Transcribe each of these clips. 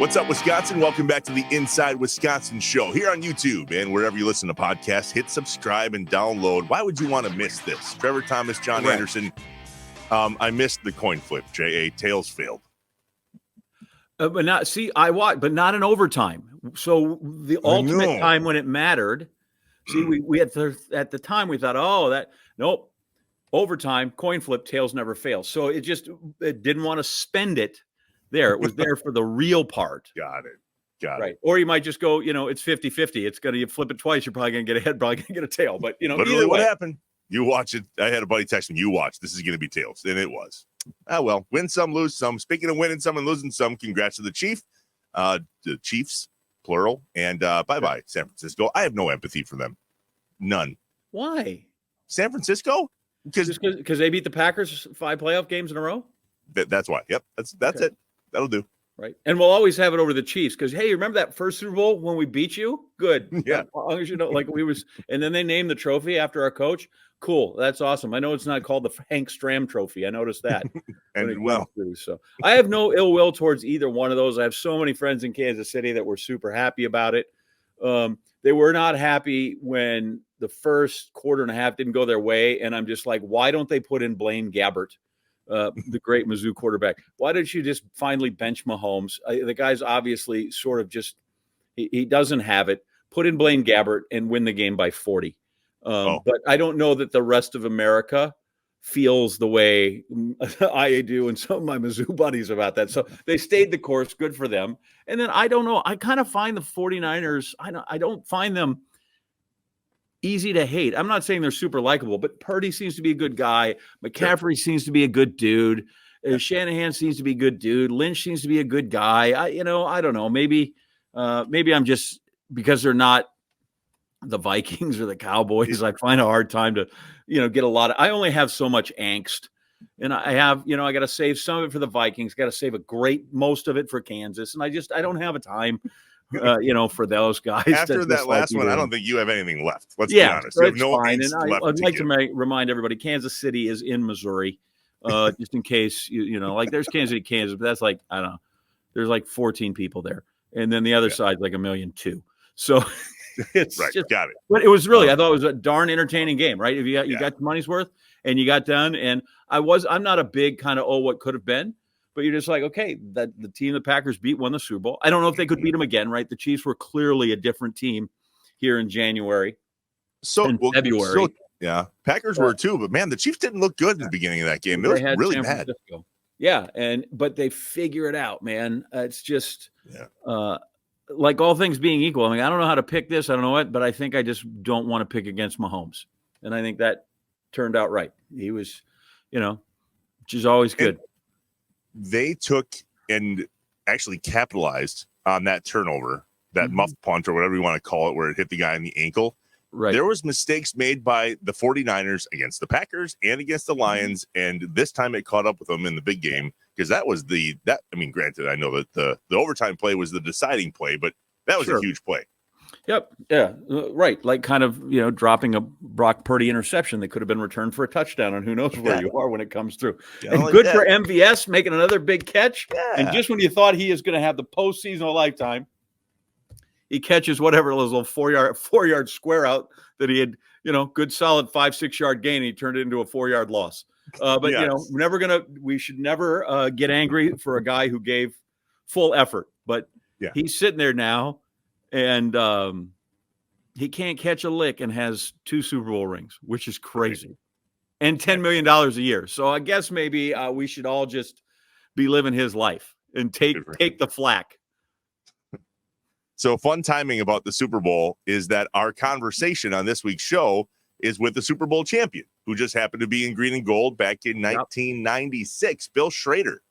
What's up, Wisconsin? Welcome back to the Inside Wisconsin show here on YouTube and wherever you listen to podcasts. Hit subscribe and download. Why would you want to miss this? Trevor Thomas, John Anderson. I missed the coin flip. J.A. Tails failed. But not in overtime. So the ultimate time when it mattered. See, we had at the time we thought, nope, overtime, coin flip, tails never fails. So it didn't want to spend it there. It was there for the real part. Got it. Right. Or you might just go, it's 50-50. It's going to, you flip it twice, you're probably going to get a head, probably going to get a tail. But, literally what happened? You watch it. I had a buddy text me, you watch. This is going to be tails. And it was. Well, win some, lose some. Speaking of winning some and losing some, congrats to the Chiefs, plural. And bye-bye, San Francisco. I have no empathy for them. None. Why? San Francisco? Because they beat the Packers 5 playoff games in a row? That's why. Yep. That's it. That'll do. Right. And we'll always have it over the Chiefs because, hey, you remember that first Super Bowl when we beat you? Good. Yeah. As long as and then they named the trophy after our coach. Cool. That's awesome. I know it's not called the Hank Stram Trophy. I noticed that. So I have no ill will towards either one of those. I have so many friends in Kansas City that were super happy about it. They were not happy when the first quarter and a half didn't go their way. And I'm just like, why don't they put in Blaine Gabbert? The great Mizzou quarterback. Why didn't you just finally bench Mahomes? The guy's obviously sort of just he doesn't have it. Put in Blaine Gabbert and win the game by 40. But I don't know that the rest of America feels the way I do and some of my Mizzou buddies about that. So they stayed the course. Good for them. And then I don't know. I kind of find the 49ers, I don't find them easy to hate. I'm not saying they're super likable, but Purdy seems to be a good guy. McCaffrey seems to be a good dude. Shanahan seems to be a good dude. Lynch seems to be a good guy. I don't know. Maybe I'm just because they're not the Vikings or the Cowboys. I find a hard time to, get a lot of. I only have so much angst, and I have, I got to save some of it for the Vikings. Got to save most of it for Kansas, and I don't have a time. For those guys. After that last one, I don't think you have anything left. Let's be honest. You have no fine. And I'd like to remind everybody, Kansas City is in Missouri, just in case, there's Kansas City, Kansas, but that's I don't know. There's 14 people there. And then the other side's 1.2 million. So it's right. Just, got it. But it was really, I thought it was a darn entertaining game, right? If you got your money's worth and you got done. And I'm not a big kind of, what could have been. But you're just okay, that the team the Packers beat won the Super Bowl. I don't know if they could beat them again, right? The Chiefs were clearly a different team here in January. February. Packers were too, but man, the Chiefs didn't look good in the beginning of that game. It was really bad. Yeah, but they figure it out, man. It's just like all things being equal. I don't know how to pick this. I don't know what, but I think I just don't want to pick against Mahomes. And I think that turned out right. He was, which is always good. They took and actually capitalized on that turnover, that muff punt or whatever you want to call it, where it hit the guy in the ankle. Right. There was mistakes made by the 49ers against the Packers and against the Lions. And this time it caught up with them in the big game because that was granted, I know that the overtime play was the deciding play, but that was a huge play. Yep. Yeah. Right. Like kind of, dropping a Brock Purdy interception that could have been returned for a touchdown, and who knows where you are when it comes through. Yeah, and good for MVS making another big catch. Yeah. And just when you thought he is going to have the postseason of a lifetime, he catches whatever little 4-yard square out that he had, good solid 5-6 yard gain. And he turned it into a 4-yard loss. But we should never get angry for a guy who gave full effort. But he's sitting there now. And he can't catch a lick and has 2 Super Bowl rings, which is crazy, and $10 million a year. So I guess maybe we should all just be living his life and take the flack. So fun timing about the Super Bowl is that our conversation on this week's show is with the Super Bowl champion, who just happened to be in green and gold back in 1996, Bill Schroeder.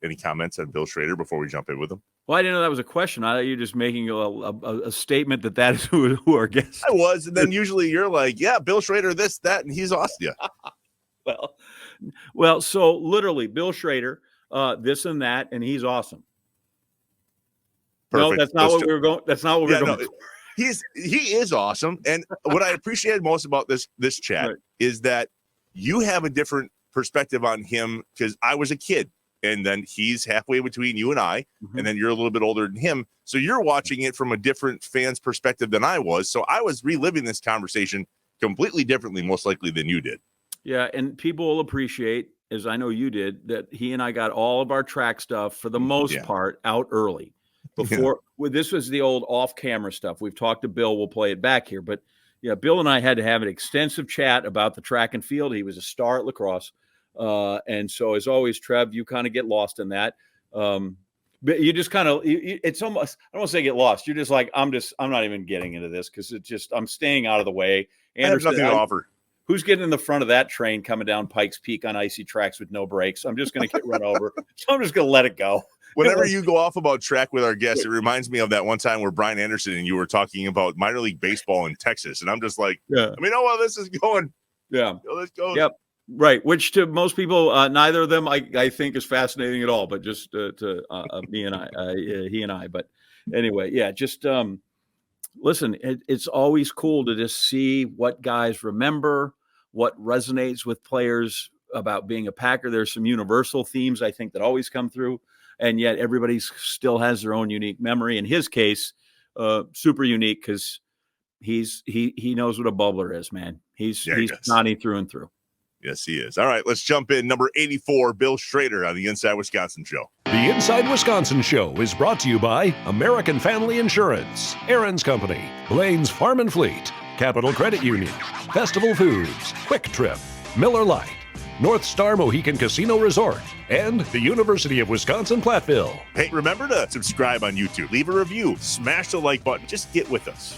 Any comments on Bill Schroeder before we jump in with him? Well, I didn't know that was a question. I thought you were just making a statement that is who our guest. I was, and then usually you're like, yeah, Bill Schroeder, this, that, and he's awesome. Well, so literally Bill Schroeder, this and that, and he's awesome. Perfect. No, that's not what we were going. That's not what we're going. He is awesome, and what I appreciated most about this chat is that you have a different perspective on him because I was a kid and then he's halfway between you and I, Mhm. and then you're a little bit older than him. So you're watching it from a different fan's perspective than I was. So I was reliving this conversation completely differently, most likely than you did. Yeah, and people will appreciate, as I know you did, that he and I got all of our track stuff for the most part out early. Before this was the old off-camera stuff. We've talked to Bill. We'll play it back here, but yeah, Bill and I had to have an extensive chat about the track and field. He was a star at La Crosse, and so as always, Trev, you kind of get lost in that. But you just kind of, it's almost, I don't want to say get lost. You're just like, I'm not even getting into this because it's just, I'm staying out of the way. Anderson, I have nothing to offer. Who's getting in the front of that train coming down Pikes Peak on icy tracks with no brakes? I'm just going to get run over. So I'm just going to let it go. Whenever you go off about track with our guests, it reminds me of that one time where Brian Anderson and you were talking about minor league baseball in Texas. And I'm just like, I mean, oh, well, this is going. Yeah. This goes. Yep. Right. Which to most people, neither of them, I think is fascinating at all, but just to me and he and I. But anyway, yeah, just listen, it's always cool to just see what guys remember, what resonates with players about being a Packer. There's some universal themes, I think, that always come through, and yet everybody still has their own unique memory. In his case, super unique because he knows what a bubbler is, man. He's Johnny through and through. Yes, he is. All right, let's jump in. Number 84, Bill Schroeder on the Inside Wisconsin Show. The Inside Wisconsin Show is brought to you by American Family Insurance, Aaron's Company, Blaine's Farm and Fleet, Capital Credit Union, Festival Foods, Quick Trip, Miller Lite, North Star Mohican Casino Resort, and the University of Wisconsin-Platteville. Hey, remember to subscribe on YouTube, leave a review, smash the like button, just get with us.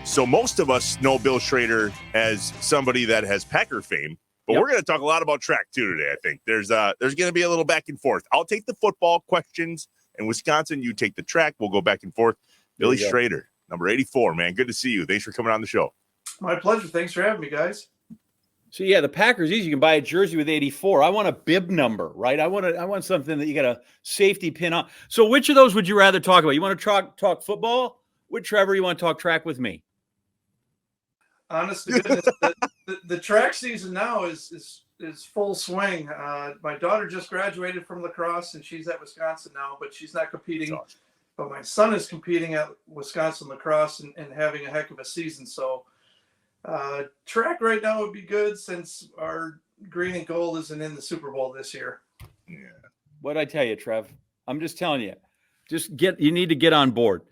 So most of us know Bill Schroeder as somebody that has Packer fame, but we're going to talk a lot about track too today. I think there's going to be a little back and forth. I'll take the football questions in Wisconsin. You take the track. We'll go back and forth. Billy Schroeder, number 84, man. Good to see you. Thanks for coming on the show. My pleasure. Thanks for having me, guys. So yeah, the Packers easy. You can buy a jersey with 84. I want a bib number, right? I want something that you got a safety pin on. So which of those would you rather talk about? You want to talk football with Trevor? You want to talk track with me? Honest to goodness, the track season now is full swing. My daughter just graduated from La Crosse, and she's at Wisconsin now, but she's not competing. Awesome. But my son is competing at Wisconsin La Crosse and having a heck of a season. So track right now would be good since our green and gold isn't in the Super Bowl this year. Yeah. What'd I tell you, Trev? I'm just telling you. You need to get on board.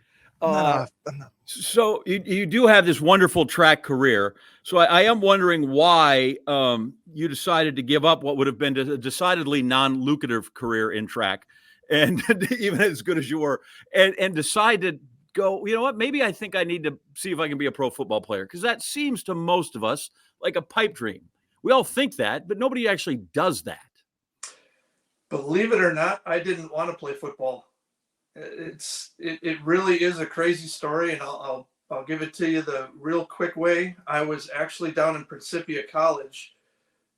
So you do have this wonderful track career. So I am wondering why you decided to give up what would have been a decidedly non-lucrative career in track, and even as good as you were, and decide to go, you know what, maybe I think I need to see if I can be a pro football player, because that seems to most of us like a pipe dream. We all think that, but nobody actually does that. Believe it or not, I didn't want to play football. It really is a crazy story, and I'll give it to you the real quick way. I was actually down in Principia College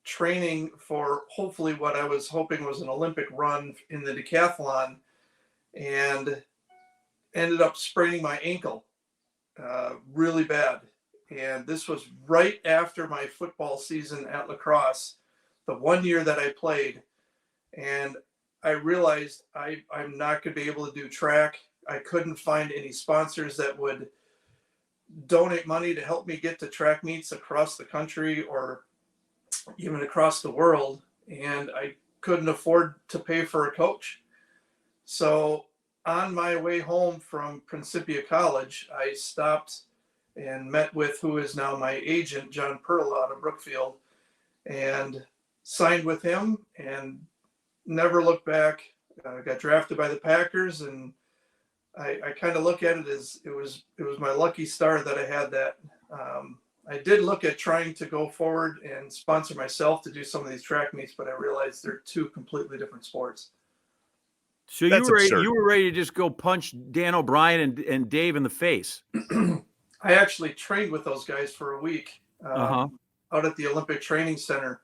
training for hopefully what I was hoping was an Olympic run in the decathlon, and ended up spraining my ankle really bad. And this was right after my football season at La Crosse, the 1 year that I played. And I realized I'm not going to be able to do track. I couldn't find any sponsors that would donate money to help me get to track meets across the country or even across the world. And I couldn't afford to pay for a coach. So on my way home from Principia College, I stopped and met with who is now my agent, John Pearl, out of Brookfield, and signed with him and never looked back. Got drafted by the Packers, and I kind of look at it as it was my lucky star that I had that. I did look at trying to go forward and sponsor myself to do some of these track meets, but I realized they're two completely different sports. So you were ready to just go punch Dan O'Brien and Dave in the face. I actually trained with those guys for a week out at the Olympic Training Center,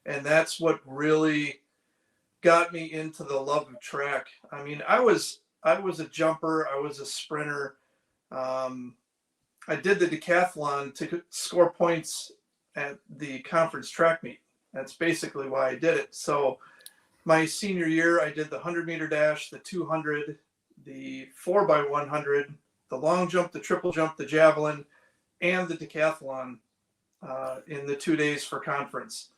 and that's what really got me into the love of track. I mean, I was a jumper, I was a sprinter, I did the decathlon to score points at the conference track meet. That's basically why I did it. So my senior year, I did the 100-meter dash, the 200, the 4x100, the long jump, the triple jump, the javelin, and the decathlon in the 2 days for conference.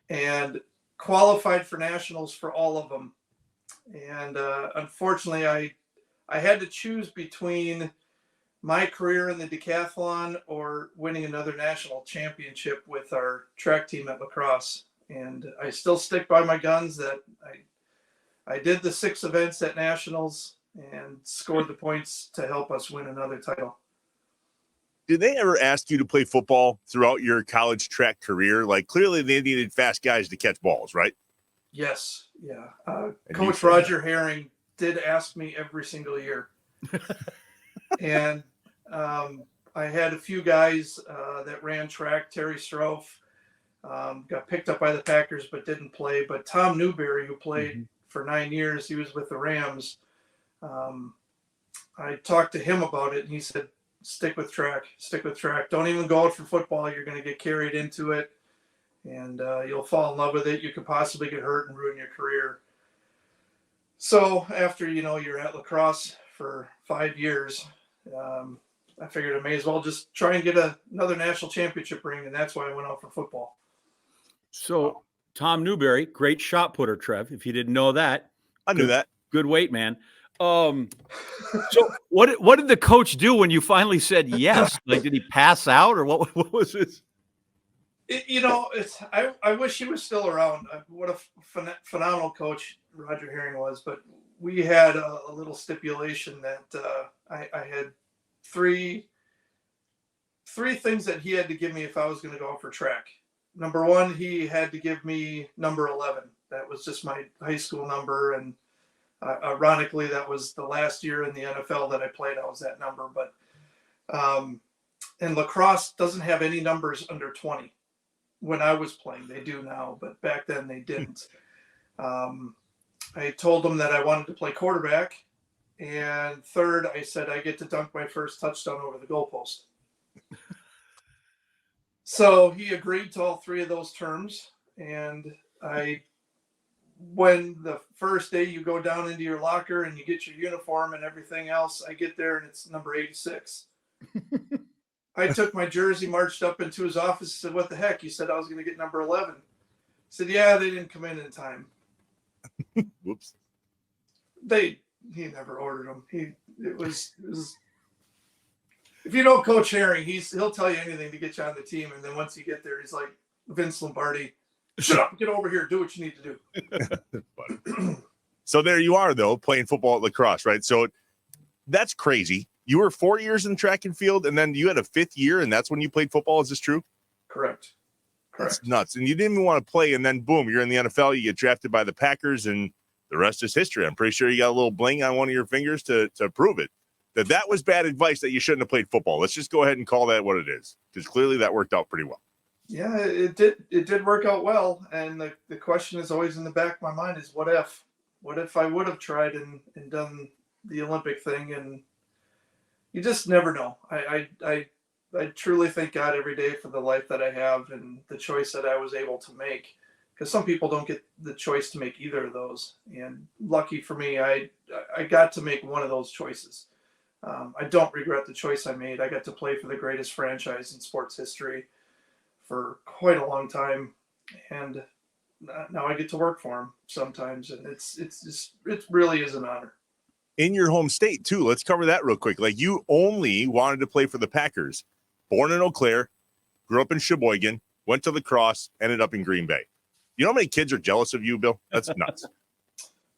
And qualified for nationals for all of them. And unfortunately, I had to choose between my career in the decathlon or winning another national championship with our track team at La Crosse. And I still stick by my guns that I did the 6 events at nationals and scored the points to help us win another title. Did they ever ask you to play football throughout your college track career? Like, clearly they needed fast guys to catch balls, right? Yes. Yeah. Coach Roger Herring did ask me every single year. And I had a few guys that ran track. Terry Strofe got picked up by the Packers but didn't play. But Tom Newberry, who played for 9 years, he was with the Rams. I talked to him about it, and he said, stick with track. Don't even go out for football. You're going to get carried into it, and you'll fall in love with it. You could possibly get hurt and ruin your career. So after, you're at La Crosse for 5 years, I figured I may as well just try and get another national championship ring, and that's why I went out for football. So Tom Newberry, great shot putter, Trev. If you didn't know that. I knew that. Good weight, man. So what did the coach do when you finally said yes? Like, did he pass out, or what was this? I wish he was still around. What a phenomenal coach Roger Herring was. But we had a little stipulation that I had three things that he had to give me if I was going to go out for track. Number one, he had to give me number 11. That was just my high school number, and ironically, that was the last year in the NFL that I played. I was that number, but and La Crosse doesn't have any numbers under 20. When I was playing, they do now, but back then they didn't. I told them that I wanted to play quarterback, and third, I said I get to dunk my first touchdown over the goalpost. So he agreed to all 3 of those terms, and when the first day you go down into your locker and you get your uniform and everything else, I get there and it's number 86. I took my jersey, marched up into his office, and said, "What the heck? You said I was going to get number 11. He said, "Yeah, they didn't come in time." Whoops. He never ordered them. It was. If you know Coach Herring, he'll tell you anything to get you on the team, and then once you get there, he's like Vince Lombardi. Shut up, get over here, do what you need to do. So there you are, though, playing football at La Crosse, right? So that's crazy. You were 4 years in track and field, and then you had a 5th year, and that's when you played football. Is this true? Correct. That's nuts. And you didn't even want to play, and then boom, you're in the NFL. You get drafted by the Packers, and the rest is history. I'm pretty sure you got a little bling on one of your fingers to prove it. That was bad advice that you shouldn't have played football. Let's just go ahead and call that what it is, because clearly that worked out pretty well. Yeah, it did work out well. And the question is always in the back of my mind is what if I would have tried and done the Olympic thing, and you just never know. I truly thank God every day for the life that I have and the choice that I was able to make, because some people don't get the choice to make either of those. And lucky for me, I got to make one of those choices. I don't regret the choice I made. I got to play for the greatest franchise in sports history for quite a long time, and now I get to work for them sometimes, and it really is an honor. In your home state too. Let's cover that real quick. Like, you only wanted to play for the Packers. Born in Eau Claire, grew up in Sheboygan, went to La Crosse, ended up in Green Bay. You know how many kids are jealous of you, Bill? That's nuts.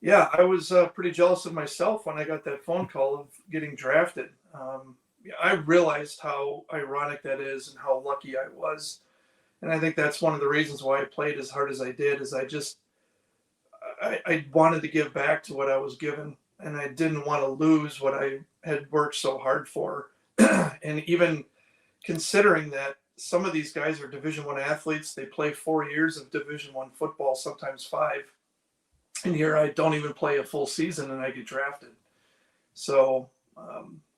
Yeah, I was pretty jealous of myself when I got that phone call of getting drafted. I realized how ironic that is and how lucky I was. And I think that's one of the reasons why I played as hard as I did, is I wanted to give back to what I was given, and I didn't want to lose what I had worked so hard for. And even considering that some of these guys are Division I athletes, they play 4 years of Division I football, sometimes 5. And here I don't even play a full season and I get drafted. So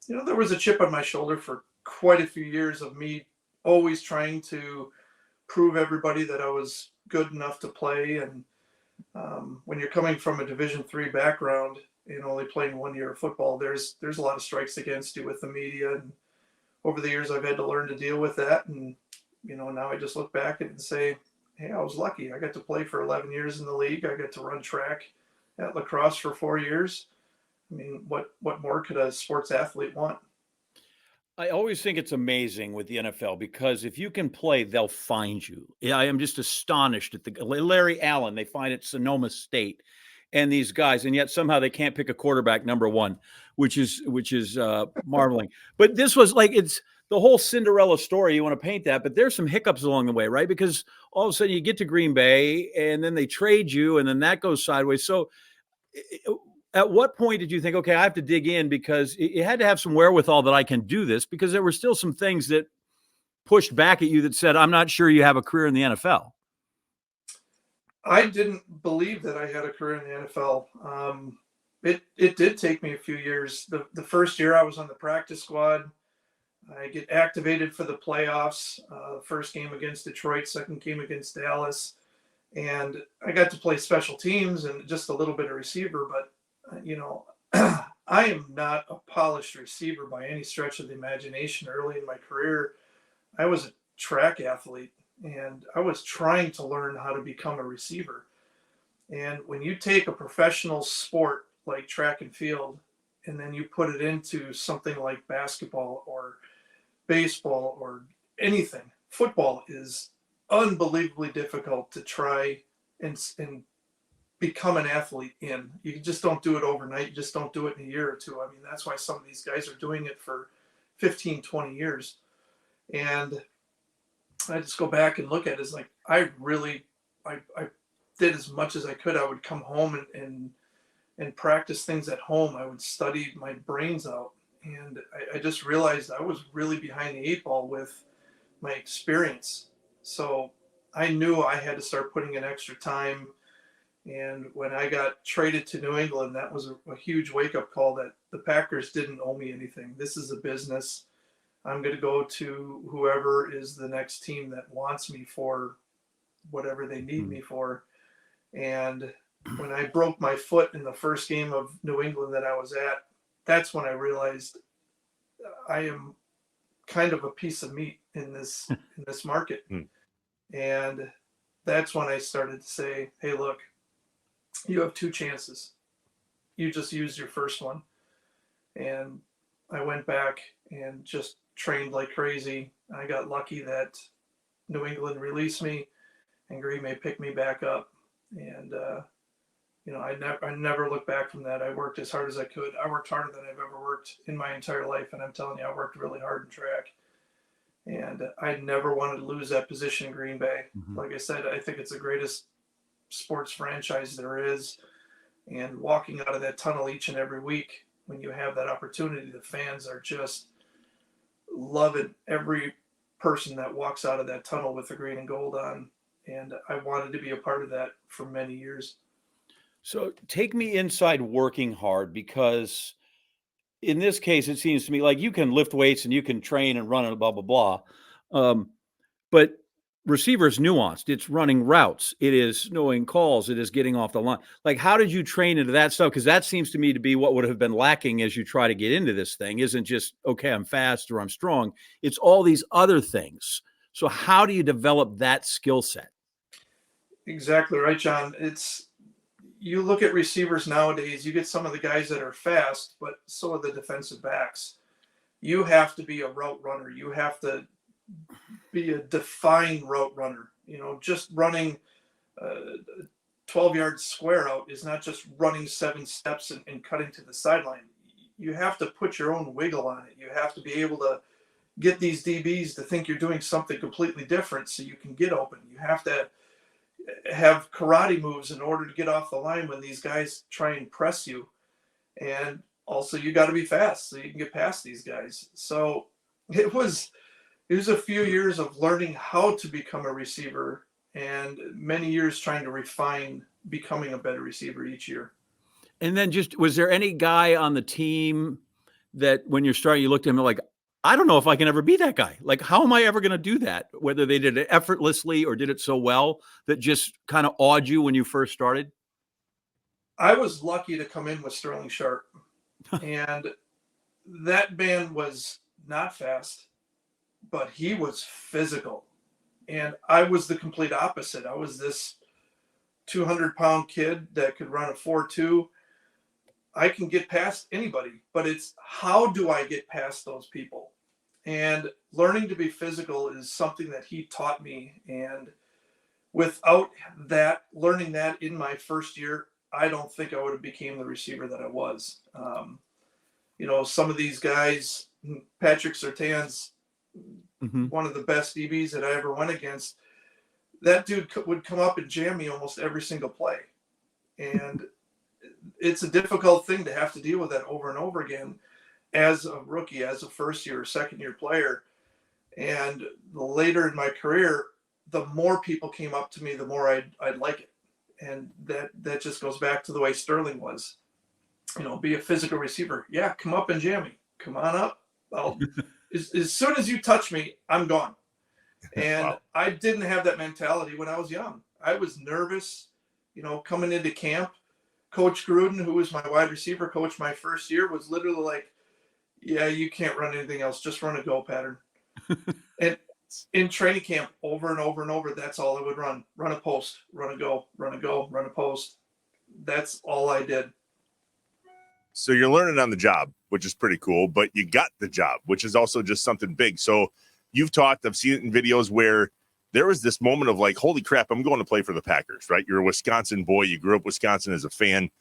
there was a chip on my shoulder for quite a few years of me always trying to prove everybody that I was good enough to play. And when you're coming from a Division III background and only playing 1 year of football, there's a lot of strikes against you with the media. And over the years, I've had to learn to deal with that. And, now I just look back and say, hey, I was lucky. I got to play for 11 years in the league. I got to run track at La Crosse for 4 years. I mean, what more could a sports athlete want? I always think it's amazing with the NFL because if you can play, they'll find you. I am just astonished at the Larry Allen. They find at Sonoma State, and these guys, and yet somehow they can't pick a quarterback number one, which is marveling. But this was like it's the whole Cinderella story. You want to paint that, but there's some hiccups along the way, right? Because all of a sudden you get to Green Bay, and then they trade you, and then that goes sideways. So at what point did you think, okay, I have to dig in because you had to have some wherewithal that I can do this because there were still some things that pushed back at you that said, I'm not sure you have a career in the NFL. I didn't believe that I had a career in the NFL. It did take me a few years. The first year I was on the practice squad, I get activated for the playoffs, first game against Detroit, second game against Dallas. And I got to play special teams and just a little bit of receiver, but I am not a polished receiver by any stretch of the imagination. Early in my career, I was a track athlete and I was trying to learn how to become a receiver. And when you take a professional sport like track and field, and then you put it into something like basketball or baseball or anything, football is unbelievably difficult to try and become an athlete in. You just don't do it overnight. You just don't do it in a year or two. I mean, that's why some of these guys are doing it for 15, 20 years. And I just go back and look at it as like, I did as much as I could. I would come home and practice things at home. I would study my brains out. And I just realized I was really behind the eight ball with my experience. So I knew I had to start putting in extra time. And when I got traded to New England, that was a huge wake-up call that the Packers didn't owe me anything. This is a business. I'm going to go to whoever is the next team that wants me for whatever they need me for. And when I broke my foot in the first game of New England that I was at, that's when I realized I am kind of a piece of meat in this market. And that's when I started to say, hey, look, you have two chances. You just used your first one. And I went back and just trained like crazy. I got lucky that New England released me and Green Bay picked me back up. And, I never looked back from that. I worked as hard as I could. I worked harder than I've ever worked in my entire life. And I'm telling you, I worked really hard in track. And I never wanted to lose that position in Green Bay. Like I said, I think it's the greatest sports franchise there is. And walking out of that tunnel each and every week, when you have that opportunity, the fans are just loving every person that walks out of that tunnel with the green and gold on. And I wanted to be a part of that for many years. So take me inside working hard, because in this case, it seems to me like you can lift weights and you can train and run and blah, blah, blah. But receiver's nuanced. It's running routes. It is knowing calls. It is getting off the line. Like, how did you train into that stuff? Because that seems to me to be what would have been lacking as you try to get into this thing. Isn't just, okay, I'm fast or I'm strong. It's all these other things. So how do you develop that skill set? Exactly right, John. You look at receivers nowadays, you get some of the guys that are fast, but so are the defensive backs. You have to be a route runner. You have to be a defined route runner. Just running a 12-yard square out is not just running 7 steps and cutting to the sideline. You have to put your own wiggle on it. You have to be able to get these DBs to think you're doing something completely different so you can get open. You have to have karate moves in order to get off the line when these guys try and press you. And also you got to be fast so you can get past these guys. So it was a few years of learning how to become a receiver and many years trying to refine becoming a better receiver each year. And then was there any guy on the team that when you're starting, you looked at him like, I don't know if I can ever be that guy. Like, how am I ever going to do that? Whether they did it effortlessly or did it so well that just kind of awed you when you first started? I was lucky to come in with Sterling Sharp, and that man was not fast, but he was physical. And I was the complete opposite. I was this 200-pound kid that could run a 4.2. I can get past anybody, but it's how do I get past those people? And learning to be physical is something that he taught me. And without that, learning that in my first year, I don't think I would have became the receiver that I was. Some of these guys, Patrick Surtain's one of the best DBs that I ever went against. That dude would come up and jam me almost every single play. And it's a difficult thing to have to deal with that over and over again as a rookie, as a first year or second year player. And the later in my career, the more people came up to me, the more I'd like it. And that just goes back to the way Sterling was, be a physical receiver. Yeah. Come up and jam me. Come on up. As soon as you touch me, I'm gone. And wow. I didn't have that mentality when I was young. I was nervous, coming into camp. Coach Gruden, who was my wide receiver coach my first year, was literally like, yeah, you can't run anything else. Just run a go pattern. And in training camp, over and over and over, that's all I would run. Run a post, run a go, run a post. That's all I did. So you're learning on the job, which is pretty cool, but you got the job, which is also just something big. So you've talked, I've seen it in videos where there was this moment of like, holy crap, I'm going to play for the Packers, right? You're a Wisconsin boy. You grew up Wisconsin as a fan.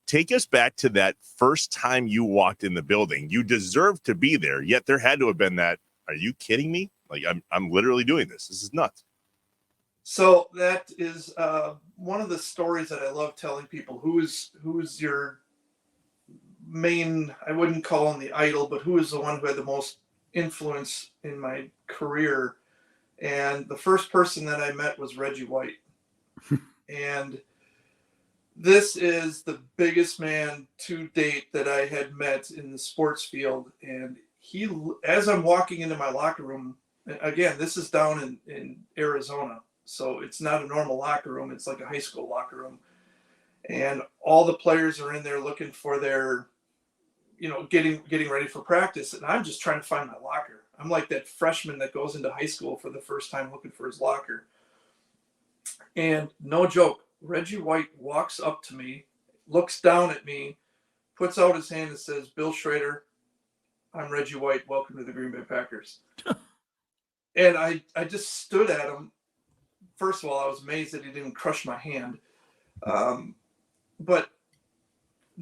Take us back to that first time you walked in the building. You deserved to be there, yet there had to have been that, are you kidding me? Like, I'm literally doing this. This is nuts. So that is one of the stories that I love telling people. Who's your main, I wouldn't call him the idol, but who is the one who had the most influence in my career? And the first person that I met was Reggie White. And this is the biggest man to date that I had met in the sports field. And he, as I'm walking into my locker room, again, this is down in Arizona. So it's not a normal locker room. It's like a high school locker room. And all the players are in there looking for their, getting ready for practice. And I'm just trying to find my locker. I'm like that freshman that goes into high school for the first time looking for his locker. And no joke, Reggie White walks up to me, looks down at me, puts out his hand and says, Bill Schroeder, I'm Reggie White. Welcome to the Green Bay Packers. And I just stood at him. First of all, I was amazed that he didn't crush my hand. But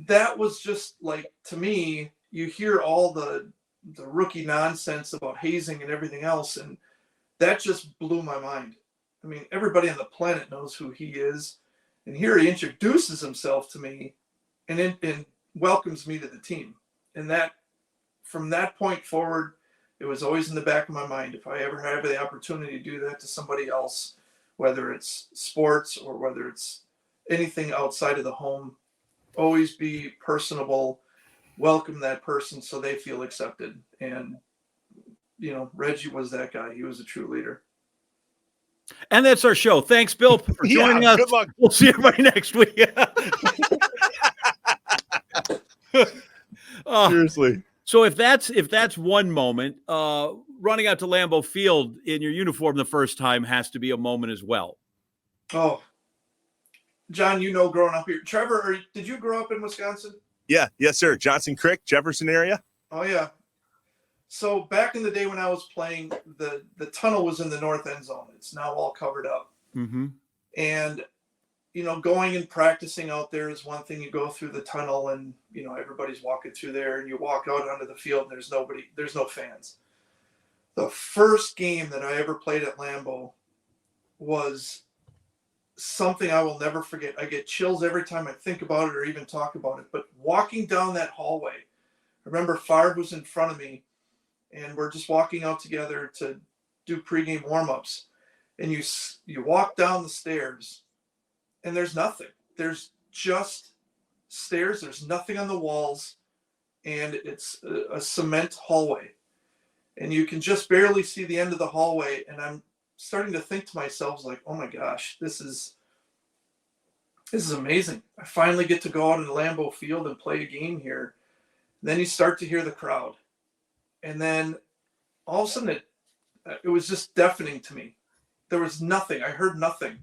that was just like, to me, you hear all the rookie nonsense about hazing and everything else. And that just blew my mind. I mean, everybody on the planet knows who he is. And here he introduces himself to me and welcomes me to the team. And that, from that point forward, it was always in the back of my mind. If I ever have the opportunity to do that to somebody else, whether it's sports or whether it's anything outside of the home, always be personable, welcome that person so they feel accepted. And, Reggie was that guy. He was a true leader. And that's our show. Thanks, Bill, for joining us. Good luck. We'll see everybody next week. Seriously. So if that's one moment, running out to Lambeau Field in your uniform the first time has to be a moment as well. Oh, John, growing up here. Trevor, did you grow up in Wisconsin? Yeah. Yes, sir. Johnson Creek, Jefferson area. Oh, yeah. So back in the day when I was playing, the tunnel was in the north end zone. It's now all covered up. Mm-hmm. And, going and practicing out there is one thing. You go through the tunnel and, everybody's walking through there, and you walk out onto the field and there's no fans. The first game that I ever played at Lambeau was something I will never forget. I get chills every time I think about it or even talk about it. But walking down that hallway, I remember Favre was in front of me, and we're just walking out together to do pregame warm-ups. And you walk down the stairs, and there's nothing. There's just stairs. There's nothing on the walls. and it's a cement hallway, and you can just barely see the end of the hallway. And I'm starting to think to myself, like, oh my gosh, this is amazing. I finally get to go out in Lambeau Field and play a game here. And then you start to hear the crowd, and then all of a sudden it was just deafening to me. There was nothing. I heard nothing.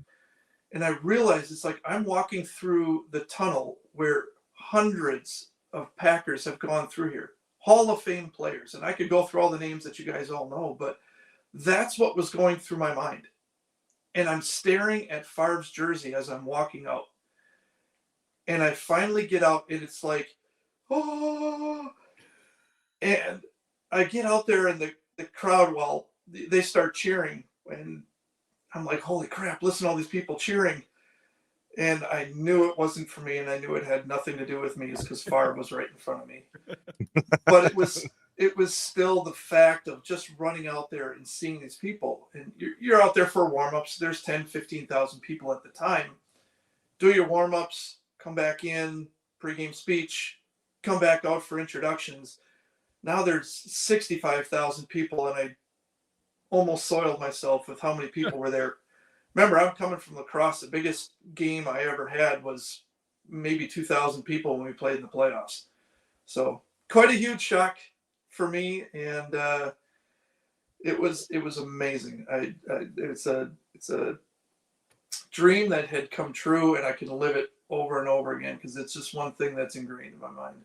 And I realized it's like I'm walking through the tunnel where hundreds of Packers have gone through here. Hall of Fame players. And I could go through all the names that you guys all know, but that's what was going through my mind. And I'm staring at Favre's jersey as I'm walking out. And I finally get out, and it's like, oh. And I get out there, and the crowd, well, they start cheering. And I'm like, holy crap, listen to all these people cheering. And I knew it wasn't for me, and I knew it had nothing to do with me, because Favre was right in front of me. But it was still the fact of just running out there and seeing these people. And you're out there for warm-ups. There's 10, 15,000 people at the time. Do your warm-ups, come back in, pregame speech, come back out for introductions. Now there's 65,000 people, and I almost soiled myself with how many people were there. Remember, I'm coming from La Crosse. The biggest game I ever had was maybe 2,000 people when we played in the playoffs. So quite a huge shock for me, and it was amazing. It's a dream that had come true, and I can live it over and over again, because it's just one thing that's ingrained in my mind.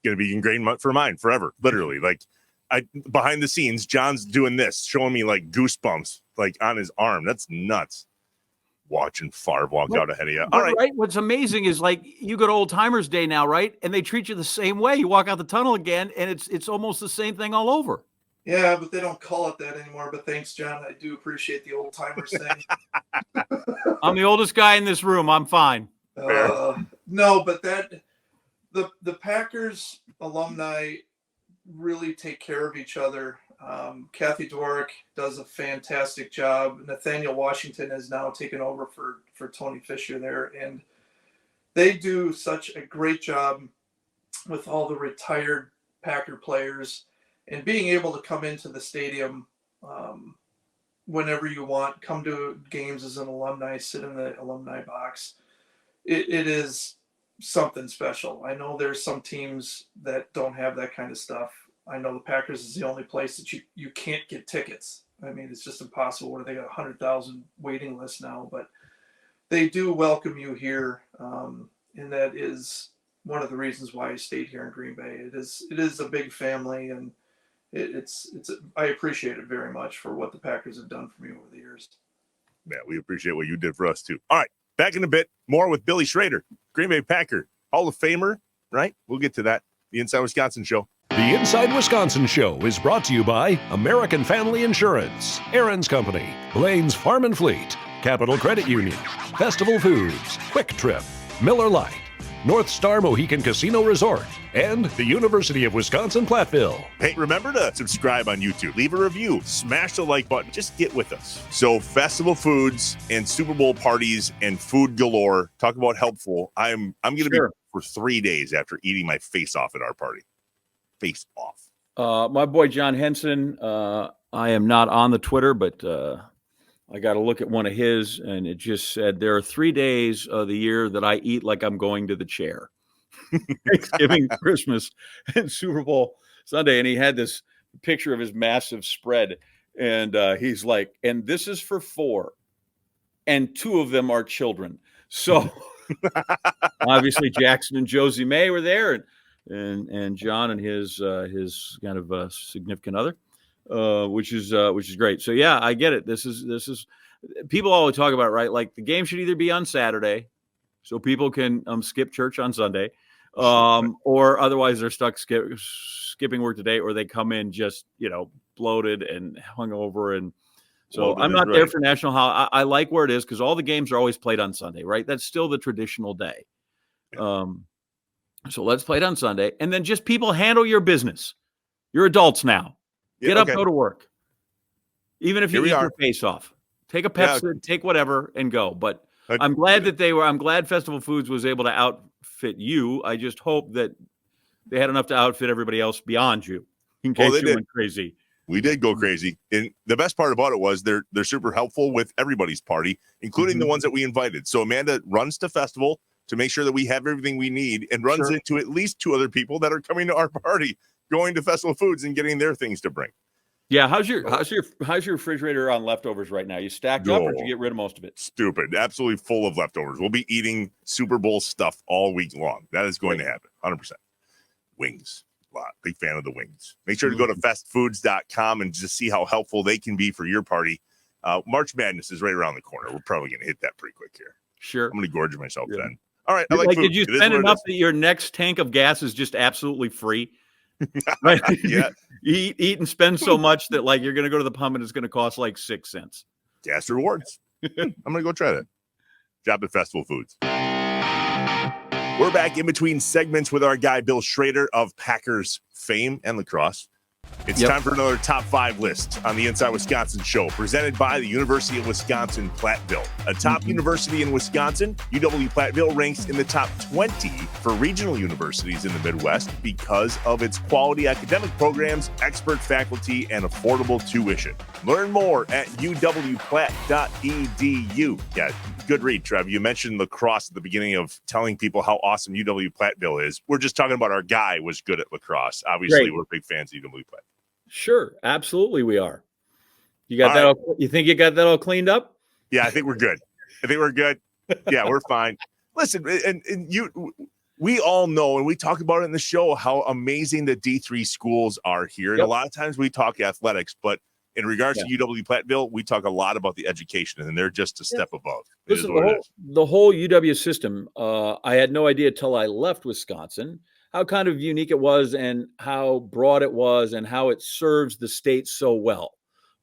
Going to be ingrained for mine forever, literally. Like, behind the scenes, John's doing this, showing me like goosebumps, like on his arm. That's nuts. Watching Favre walk out ahead of you. All right. Right. What's amazing is, like, you go to Old Timers Day now, right? And they treat you the same way. You walk out the tunnel again, and it's almost the same thing all over. Yeah, but they don't call it that anymore. But thanks, John. I do appreciate the Old Timers thing. I'm the oldest guy in this room. I'm fine. No, but the Packers alumni really take care of each other. Kathy Dworick does a fantastic job. Nathaniel Washington has now taken over for Tony Fisher there, and they do such a great job with all the retired Packer players, and being able to come into the stadium whenever you want, come to games as an alumni, sit in the alumni box. It is something special. I know there's some teams that don't have that kind of stuff. I know the Packers is the only place that you can't get tickets. I mean, it's just impossible, where they got 100,000 waiting list now, but they do welcome you here. And that is one of the reasons why I stayed here in Green Bay. It is a big family, and I appreciate it very much for what the Packers have done for me over the years. Yeah, we appreciate what you did for us too. All right, back in a bit, more with Billy Schroeder, Green Bay Packer, Hall of Famer, right? We'll get to that. The Inside Wisconsin Show. The Inside Wisconsin Show is brought to you by American Family Insurance, Aaron's Company, Blaine's Farm and Fleet, Capital Credit Union, Festival Foods, Quick Trip, Miller Lite, North Star Mohican Casino Resort, and the University of Wisconsin-Platteville. Hey, remember to subscribe on YouTube. Leave a review. Smash the like button. Just get with us. So, Festival Foods and Super Bowl parties and food galore. Talk about helpful. I'm going to be for 3 days after eating my face off at our party. Face off. My boy John Henson, I am not on the Twitter, but I got to look at one of his, and it just said there are 3 days of the year that I eat like I'm going to the chair. Thanksgiving, Christmas, and Super Bowl Sunday. And he had this picture of his massive spread, and he's like, and this is for 4, and 2 of them are children. So obviously Jackson and Josie May were there, and John and his kind of significant other, which is great. So yeah, I get it. This is people always talk about, right? Like, the game should either be on Saturday, so people can skip church on Sunday, or otherwise they're stuck skipping work today, or they come in just bloated and hungover. And so I'm not there for National Holiday. I like where it is, because all the games are always played on Sunday, right? That's still the traditional day. So let's play it on Sunday, and then just people handle your business. You're adults now. Get up, go to work. Even if you eat your face off, take a Pepsi, take whatever, and go. But I'm glad that I'm glad Festival Foods was able to outfit you. I just hope that they had enough to outfit everybody else beyond you in case they you did. went crazy. We did go crazy. And the best part about it was they're super helpful with everybody's party, including the ones that we invited. So Amanda runs the festival to make sure that we have everything we need and runs into at least 2 other people that are coming to our party, going to Festival Foods and getting their things to bring. Yeah, how's your refrigerator on leftovers right now? You stacked up, or did you get rid of most of it? Stupid, absolutely full of leftovers. We'll be eating Super Bowl stuff all week long. That is going to happen, 100%. Wings, big fan of the wings. Make sure to go to festfoods.com and just see how helpful they can be for your party. March Madness is right around the corner. We're probably going to hit that pretty quick here. Sure, I'm going to gorge myself then. All right, I like food. Did you spend enough that your next tank of gas is just absolutely free? Right? Yeah. Eat and spend so much that like you're going to go to the pump and it's going to cost like 6 cents. Gas rewards. I'm going to go try that. Job at Festival Foods. We're back in between segments with our guy Bill Schroeder of Packers fame and lacrosse. It's time for another top 5 list on the Inside Wisconsin show, presented by the University of Wisconsin-Platteville. A top university in Wisconsin, UW-Platteville ranks in the top 20 for regional universities in the Midwest because of its quality academic programs, expert faculty, and affordable tuition. Learn more at uwplatt.edu. Yeah, good read, Trev. You mentioned lacrosse at the beginning of telling people how awesome UW-Platteville is. We're just talking about our guy was good at lacrosse. Obviously, we're big fans of UW-Platteville. Sure, absolutely, we are. You got that? You think you got that all cleaned up? Yeah, I think we're good. Yeah, we're fine. Listen, and we all know, and we talk about it in the show, how amazing the D3 schools are here. And a lot of times we talk athletics, but in regards to UW-Platteville, we talk a lot about the education, and they're just a step above. Listen, the whole UW system, I had no idea till I left Wisconsin how kind of unique it was and how broad it was and how it serves the state so well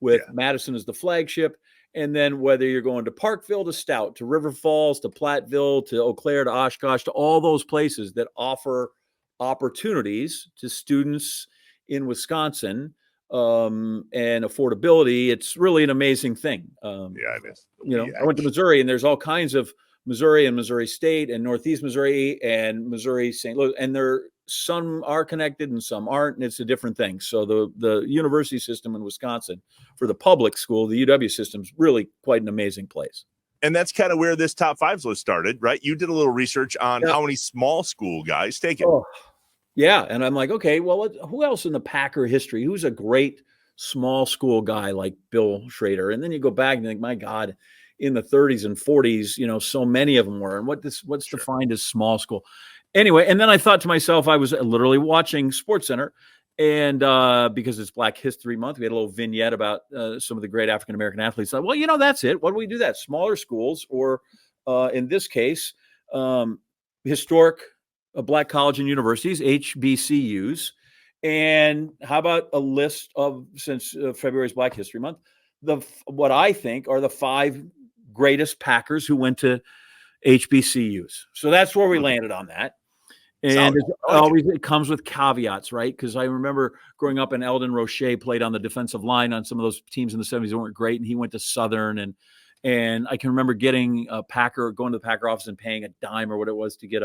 with Madison as the flagship. And then whether you're going to Parkville to Stout, to River Falls, to Platteville, to Eau Claire, to Oshkosh, to all those places that offer opportunities to students in Wisconsin and affordability, it's really an amazing thing. It is. I went to Missouri, and there's all kinds of Missouri and Missouri State and Northeast Missouri and Missouri St. Louis, and some are connected and some aren't, and it's a different thing. So the university system in Wisconsin for the public school, the UW system, is really quite an amazing place. And that's kind of where this top 5 list started, right? You did a little research on how many small school guys take it. Yeah, and I'm like, okay, well, who else in the Packer history? Who's a great small school guy like Bill Schroeder? And then you go back and think, my God, in the 30s and 40s, so many of them were. And what's defined as small school? Anyway, and then I thought to myself, I was literally watching SportsCenter, and because it's Black History Month, we had a little vignette about some of the great African-American athletes. Well, that's it. Why do we do that? Smaller schools, or in this case, historic Black college and universities, HBCUs. And how about a list of, since February's Black History Month, what I think are the 5 greatest Packers who went to HBCUs. So that's where we landed on that. And it comes with caveats, right? Because I remember growing up, and Eldon Roche played on the defensive line on some of those teams in the 70s that weren't great, and he went to Southern. And I can remember going to the Packer office and paying a dime or what it was to get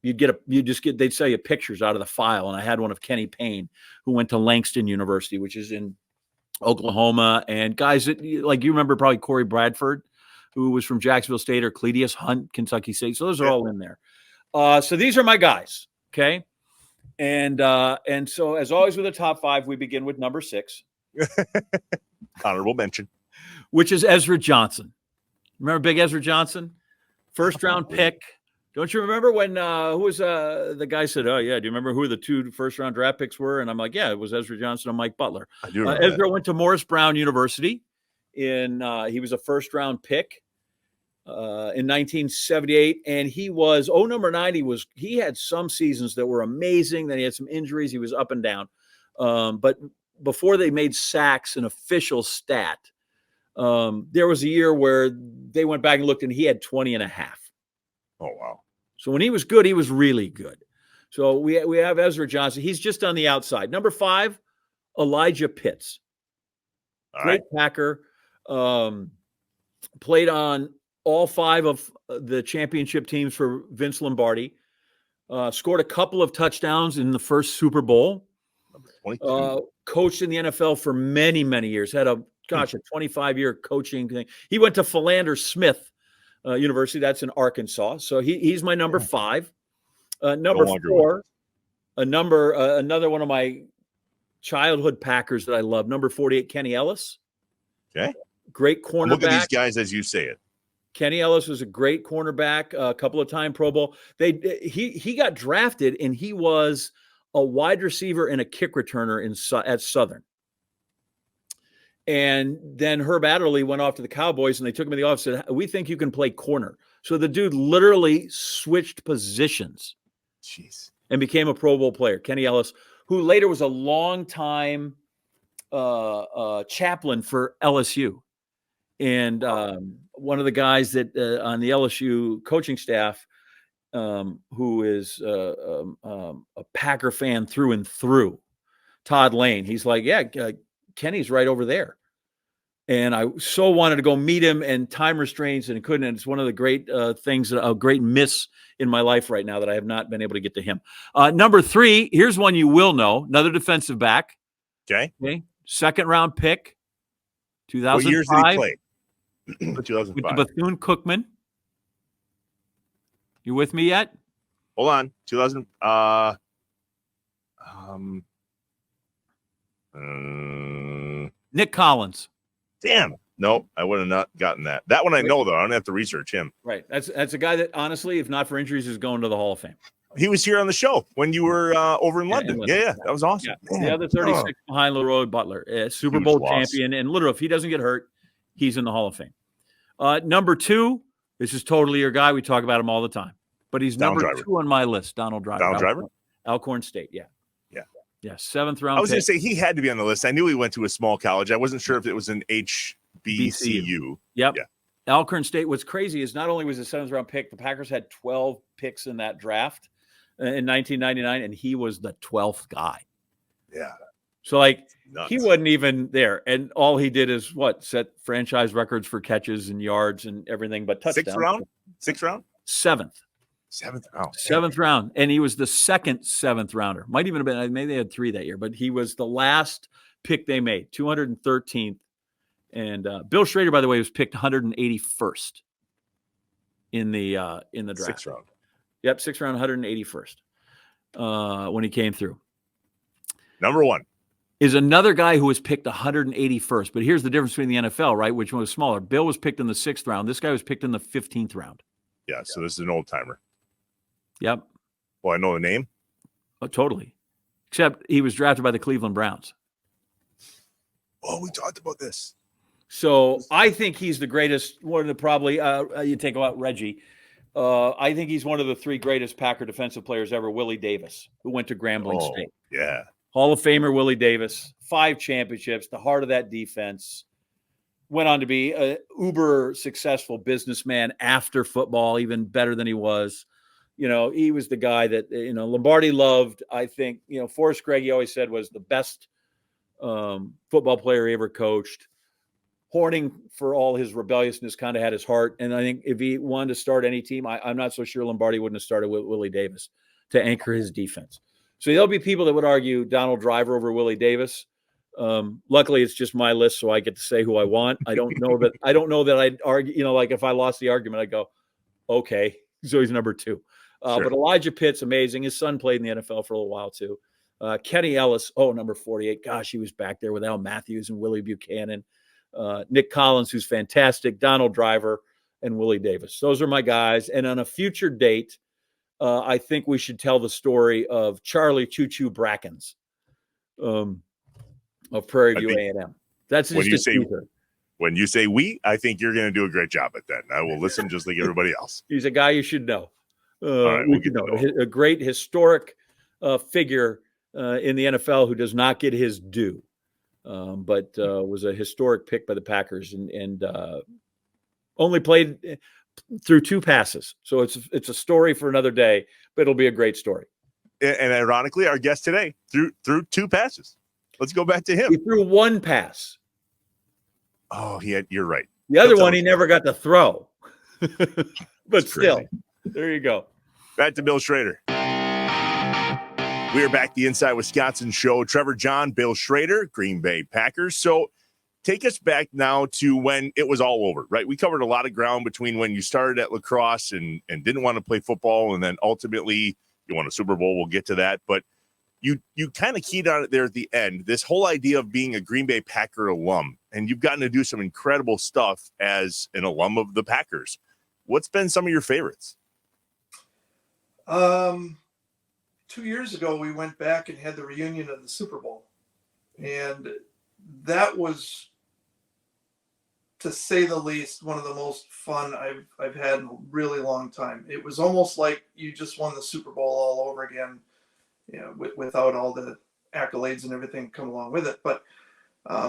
they'd sell you pictures out of the file. And I had one of Kenny Payne, who went to Langston University, which is in Oklahoma, and guys that, like, you remember probably Corey Bradford, who was from Jacksonville State, or Cledius Hunt, Kentucky State. So those are all in there. So these are my guys. Okay. And so, as always with the top 5, we begin with number 6. Honorable mention. Which is Ezra Johnson. Remember big Ezra Johnson? First round pick. Don't you remember when who was the guy said, "Oh yeah, do you remember who the 2 first-round draft picks were?" And I'm like, "Yeah, it was Ezra Johnson and Mike Butler." I do remember Ezra went to Morris Brown University. He was a first-round pick in 1978, and he was number 9. He had some seasons that were amazing. Then he had some injuries. He was up and down. But before they made sacks an official stat, there was a year where they went back and looked, and he had 20 and a half. Oh, wow. So when he was good, he was really good. So we have Ezra Johnson. He's just on the outside. Number 5, Elijah Pitts. Great Packer. Played on all 5 of the championship teams for Vince Lombardi. Scored a couple of touchdowns in the first Super Bowl. Coached in the NFL for many, many years. Had a 25-year coaching thing. He went to Philander Smith University. That's in Arkansas. So he's my number 5. Number 4, another one of my childhood Packers that I love. Number 48, Kenny Ellis. Okay. Great cornerback. Look at these guys as you say it. Kenny Ellis was a great cornerback, a couple of time Pro Bowl. He got drafted, and he was a wide receiver and a kick returner at Southern. And then Herb Adderley went off to the Cowboys, and they took him in the office and said, "We think you can play corner." So the dude literally switched positions. Jeez. And became a Pro Bowl player. Kenny Ellis, who later was a long-time chaplain for LSU. And one of the guys that on the LSU coaching staff, who is a Packer fan through and through, Todd Lane. He's like, yeah, Kenny's right over there. And I so wanted to go meet him, and time restraints, and couldn't. And it's one of the great things, a great miss in my life right now that I have not been able to get to him. Number 3, here's one you will know. Another defensive back. Okay. Second round pick. 2005. What years did he play? 2005. With Bethune-Cookman. You with me yet? Hold on. 2000. Nick Collins. Damn. No, I would have not gotten that. That one I know, though. I don't have to research him. Right. That's a guy that, honestly, if not for injuries, is going to the Hall of Fame. He was here on the show when you were over in London. Yeah, that was awesome. Yeah. The other 36 behind Leroy Butler, Super Bowl champion. And literally, if he doesn't get hurt, he's in the Hall of Fame. Number 2, this is totally your guy. We talk about him all the time. But he's number 2 on my list, Donald Driver. Donald Driver? Alcorn State, yeah. 7th round I was pick. going to say he had to be on the list. I knew he went to a small college. I wasn't sure if it was an HBCU. Yep. Yeah. Alcorn State. What's crazy is not only was a 7th round pick, the Packers had 12 picks in that draft in 1999, and he was the 12th guy. Yeah. So, like, nuts. He wasn't even there. And all he did is set franchise records for catches and yards and everything but touchdowns. Sixth round? 7th. Seventh round. And he was the second 7th rounder. Might even have been, maybe they had 3 that year, but he was the last pick they made, 213th. And Bill Schroeder, by the way, was picked 181st in the draft. 6th round. Yep, 6th round, 181st when he came through. Number 1 is another guy who was picked 181st. But here's the difference between the NFL, right? Which one was smaller? Bill was picked in the 6th round. This guy was picked in the 15th round. Yeah, so this is an old timer. Yep. Well, I know the name. Oh, totally. Except he was drafted by the Cleveland Browns. Oh, we talked about this. So I think he's the greatest. One of the probably you take out Reggie. I think he's one of the 3 greatest Packer defensive players ever. Willie Davis, who went to Grambling State. Yeah. Hall of Famer Willie Davis, 5 championships, the heart of that defense. Went on to be an uber successful businessman after football, even better than he was. He was the guy that, Lombardi loved. I think, Forrest Gregg, he always said, was the best football player he ever coached. Horning, for all his rebelliousness, kind of had his heart. And I think if he wanted to start any team, I'm not so sure Lombardi wouldn't have started with Willie Davis to anchor his defense. So there'll be people that would argue Donald Driver over Willie Davis. Luckily, it's just my list, so I get to say who I want. I don't know that I'd argue, like if I lost the argument, I'd go, okay, so he's number 2. Sure. But Elijah Pitt's amazing. His son played in the NFL for a little while too. Kenny Ellis, number 48. Gosh, he was back there with Al Matthews and Willie Buchanan. Nick Collins, who's fantastic. Donald Driver and Willie Davis. Those are my guys. And on a future date, I think we should tell the story of Charlie Choo Choo Brackens of Prairie View A&M. That's just when you say we, I think you're going to do a great job at that. And I will listen just like everybody else. He's a guy you should know. All right, we'll get to know. A great historic figure in the NFL who does not get his due, but was a historic pick by the Packers and only played through 2 passes. So it's a story for another day, but it'll be a great story. And ironically, our guest today threw 2 passes. Let's go back to him. He threw 1 pass. Oh, you're right. The other one he never got to throw. But still, there you go. Back to Bill Schroeder. We are back, the Inside Wisconsin show. Trevor John, Bill Schroeder, Green Bay Packers. So take us back now to when it was all over, right? We covered a lot of ground between when you started at La Crosse and didn't want to play football, and then ultimately you won a Super Bowl. We'll get to that. But you kind of keyed on it there at the end, this whole idea of being a Green Bay Packer alum, and you've gotten to do some incredible stuff as an alum of the Packers. What's been some of your favorites? 2 years ago, we went back and had the reunion of the Super Bowl. And that was, to say the least, one of the most fun I've had in a really long time. It was almost like you just won the Super Bowl all over again, you know, without all the accolades and everything come along with it. But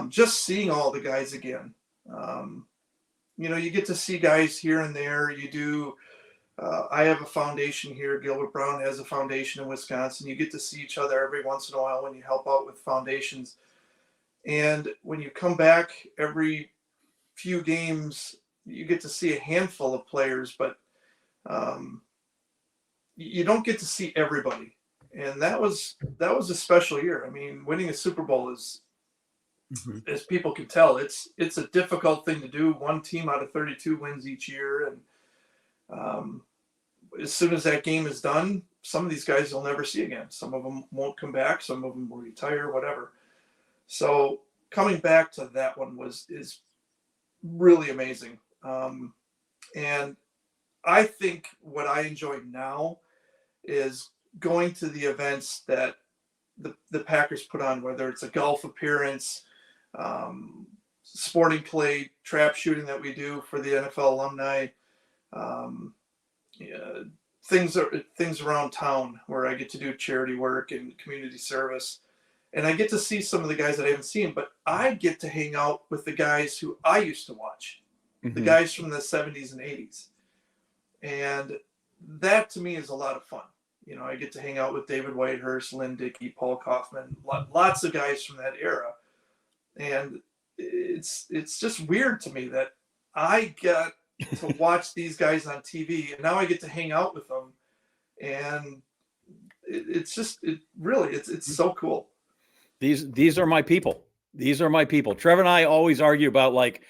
just seeing all the guys again, you know, you get to see guys here and there. You do. I have a foundation here. Gilbert Brown has a foundation in Wisconsin. You get to see each other every once in a while when you help out with foundations. And when you come back every few games, you get to see a handful of players, but you don't get to see everybody. And that was a special year. I mean, winning a Super Bowl is, as people can tell, it's a difficult thing to do. One team out of 32 wins each year. And as soon as that game is done, some of these guys you'll never see again. Some of them won't come back. Some of them will retire, whatever. So coming back to that one is really amazing. And I think what I enjoy now is going to the events that the Packers put on, whether it's a golf appearance, sporting play, trap shooting that we do for the NFL alumni, things around town where I get to do charity work and community service. And I get to see some of the guys that I haven't seen, but I get to hang out with the guys who I used to watch, the guys from the 70s and 80s. And that to me is a lot of fun. You know, I get to hang out with David Whitehurst, Lynn Dickey, Paul Kaufman, lots of guys from that era. And it's just weird to me that I got to watch these guys on TV, and now I get to hang out with them. And it's so cool. These are my people. These are my people. Trevor and I always argue about, like,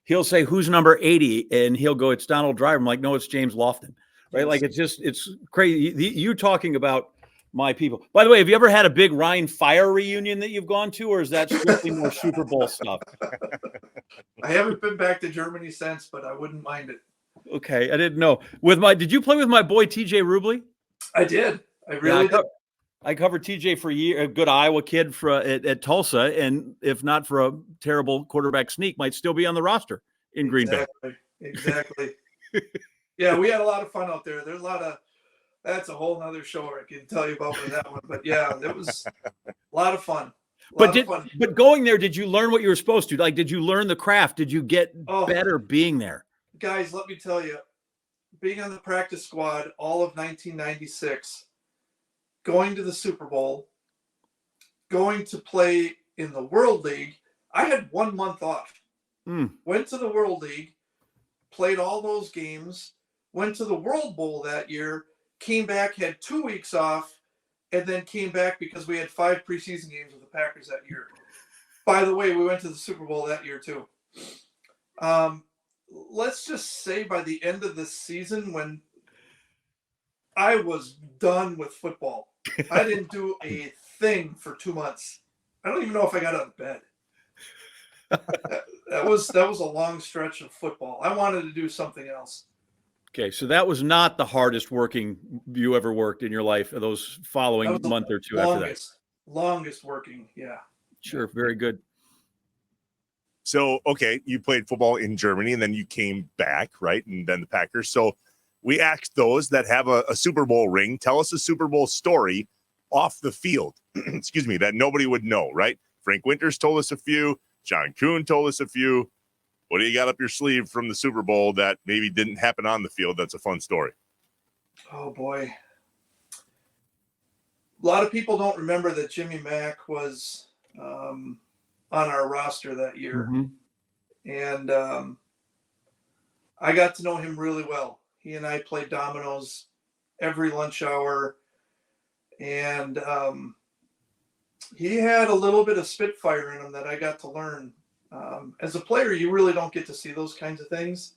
he'll say, who's number 80? And he'll go, it's Donald Driver. I'm like, no, it's James Lofton. Right. Like, it's crazy. You talking about my people. By the way, have you ever had a big Ryan Fire reunion that you've gone to, or is that strictly more Super Bowl stuff? I haven't been back to Germany since, but I wouldn't mind it. Okay. I didn't know. Did you play with my boy, TJ Rubley? I did. I really did. I covered TJ for a year, a good Iowa kid at Tulsa, and if not for a terrible quarterback sneak, might still be on the roster in Green Bay. Exactly. Yeah, we had a lot of fun out there. There's that's a whole nother show I can tell you about with that one. But yeah, it was a lot of fun. But going there, did you learn what you were supposed to? Like, did you learn the craft? Did you get better being there? Guys, let me tell you, being on the practice squad all of 1996, going to the Super Bowl, going to play in the World League. I had 1 month off. Went to the World League, played all those games, went to the World Bowl that year, came back, had 2 weeks off, and then came back because we had 5 preseason games with the Packers that year. By the way, we went to the Super Bowl that year too. Let's just say by the end of this season, when I was done with football, I didn't do a thing for 2 months. I don't even know if I got out of bed. That was a long stretch of football. I wanted to do something else. Okay, so that was not the hardest working you ever worked in your life, those following month or two after that. Longest working, yeah. Sure, very good. So, okay, you played football in Germany, and then you came back, right? And then the Packers. So we asked those that have a Super Bowl ring, tell us a Super Bowl story off the field, excuse me, that nobody would know, right? Frank Winters told us a few. John Kuhn told us a few. What do you got up your sleeve from the Super Bowl that maybe didn't happen on the field? That's a fun story. Oh, boy. A lot of people don't remember that Jimmy Mack was on our roster that year. And I got to know him really well. He and I played dominoes every lunch hour, and he had a little bit of spitfire in him that I got to learn. As a player, you really don't get to see those kinds of things.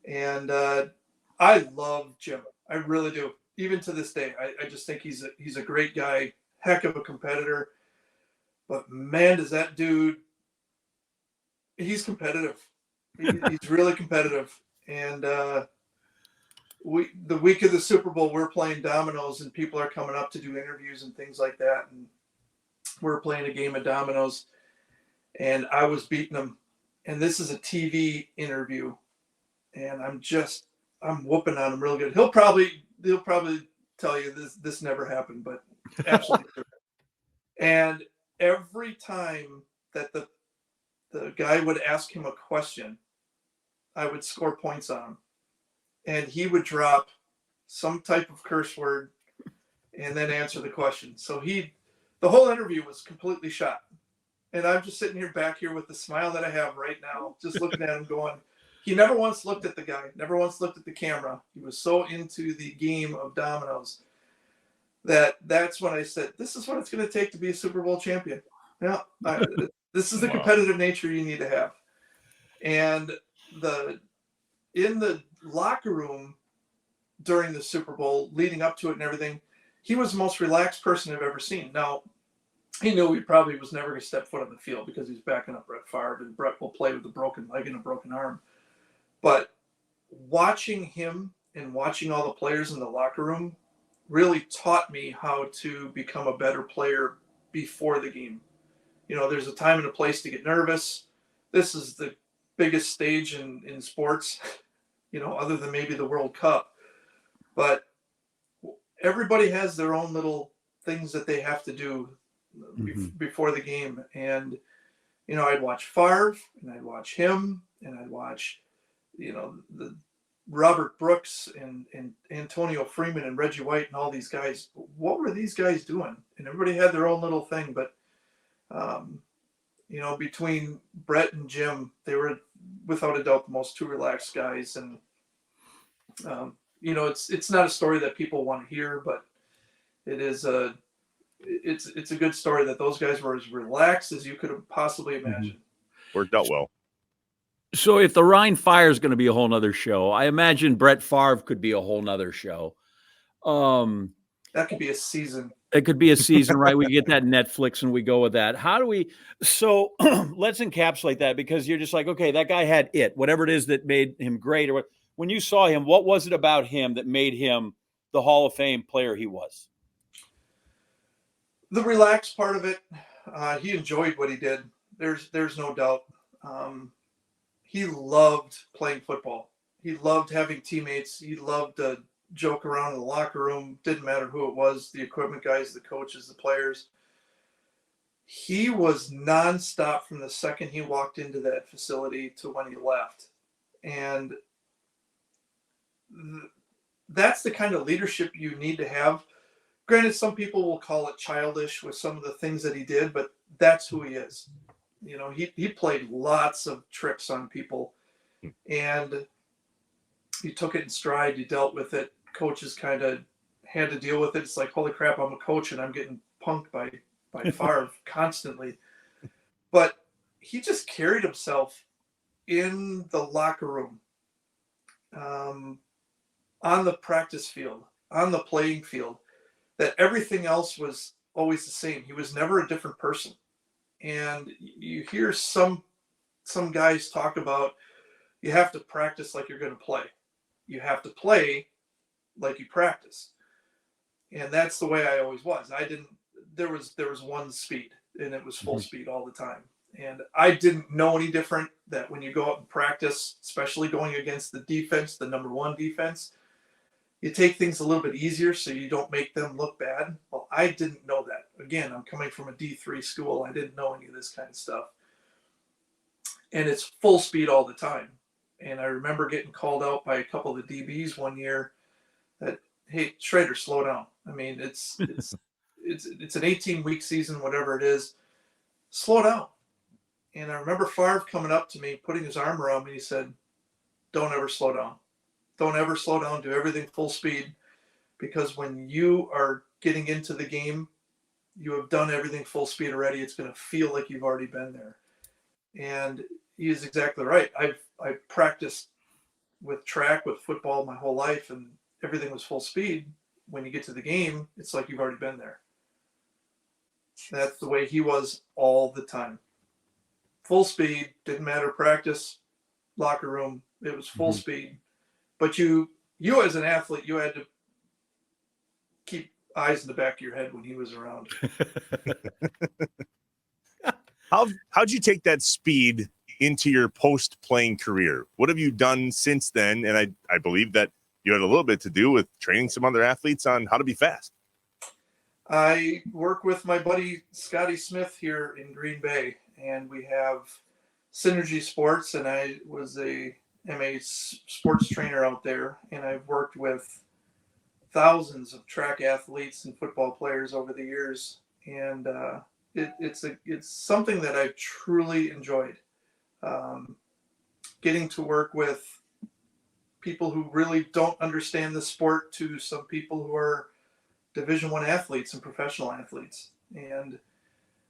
And I love Jim. I really do. Even to this day, I just think he's a great guy, heck of a competitor. But man, does that dude, he's competitive. He's really competitive. And the week of the Super Bowl, we're playing dominoes and people are coming up to do interviews and things like that. And we're playing a game of dominoes and I was beating him. And this is a TV interview. And I'm whooping on him real good. He'll probably tell you this never happened, but absolutely true. And every time that the guy would ask him a question, I would score points on him. And he would drop some type of curse word and then answer the question. So the whole interview was completely shot. And I'm just sitting here back here with the smile that I have right now, just looking at him going, he never once looked at the guy, never once looked at the camera. He was so into the game of dominoes that's when I said, this is what it's going to take to be a Super Bowl champion. Yeah, this is the competitive nature you need to have. And in the locker room during the Super Bowl, leading up to it and everything, he was the most relaxed person I've ever seen. Now, he knew he probably was never going to step foot on the field because he's backing up Brett Favre, and Brett will play with a broken leg and a broken arm. But watching him and watching all the players in the locker room really taught me how to become a better player before the game. You know, there's a time and a place to get nervous. This is the biggest stage in sports, you know, other than maybe the World Cup. But everybody has their own little things that they have to do before the game. And, you know, I'd watch Favre and I'd watch him and I'd watch, you know, the Robert Brooks and Antonio Freeman and Reggie White and all these guys. What were these guys doing? And everybody had their own little thing. But, you know, between Brett and Jim, they were without a doubt the most two relaxed guys. And, you know, it's not a story that people want to hear, but it is it's a good story that those guys were as relaxed as you could have possibly imagined. Worked out well. So if the Rhine Fire is going to be a whole nother show, I imagine Brett Favre could be a whole nother show. That could be a season. It could be a season, right? We get that Netflix and we go with that. How do we? So let's encapsulate that, because you're just like, okay, that guy had whatever it is that made him great. Or when you saw him, what was it about him that made him the Hall of Fame player he was? The relaxed part of it. He enjoyed what he did. There's no doubt. He loved playing football. He loved having teammates. He loved to joke around in the locker room. Didn't matter who it was, the equipment guys, the coaches, the players. He was nonstop from the second he walked into that facility to when he left. And that's the kind of leadership you need to have. Granted, some people will call it childish with some of the things that he did, but that's who he is. You know, he played lots of tricks on people, and he took it in stride. He dealt with it. Coaches kind of had to deal with it. It's like, holy crap, I'm a coach and I'm getting punked by Favre constantly. But he just carried himself in the locker room, on the practice field, on the playing field, that everything else was always the same. He was never a different person. And you hear some guys talk about, you have to practice like you're going to play. You have to play like you practice. And that's the way I always was. There was one speed, and it was full speed all the time. And I didn't know any different, that when you go out and practice, especially going against the defense, the number one defense, you take things a little bit easier so you don't make them look bad. Well, I didn't know that. Again, I'm coming from a D3 school. I didn't know any of this kind of stuff. And it's full speed all the time. And I remember getting called out by a couple of the DBs one year that, hey, Schroeder, slow down. I mean, it's an 18-week season, whatever it is. Slow down. And I remember Favre coming up to me, putting his arm around me. He said, don't ever slow down. Don't ever slow down. Do everything full speed, because when you are getting into the game, you have done everything full speed already. It's going to feel like you've already been there. And he is exactly right. I've practiced with track, with football my whole life, and everything was full speed. When you get to the game, it's like you've already been there. That's the way he was all the time. Full speed, didn't matter practice, locker room, it was full speed. But you as an athlete, you had to keep eyes in the back of your head when he was around. How'd you take that speed into your post-playing career? What have you done since then? And I believe that you had a little bit to do with training some other athletes on how to be fast. I work with my buddy Scotty Smith here in Green Bay, and we have Synergy Sports, and I am a sports trainer out there, and I've worked with thousands of track athletes and football players over the years, and it's something that I've truly enjoyed. Getting to work with people who really don't understand the sport to some people who are Division I athletes and professional athletes. And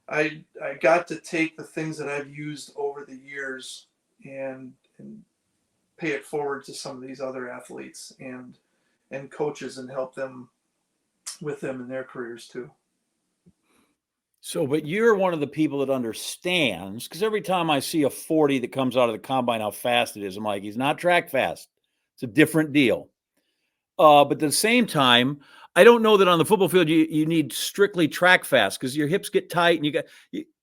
I got to take the things that I've used over the years and pay it forward to some of these other athletes and coaches and help them with them in their careers too. So, but you're one of the people that understands, because every time I see a 40 that comes out of the combine, how fast it is, I'm like, he's not track fast. It's a different deal. But at the same time, I don't know that on the football field you need strictly track fast, because your hips get tight and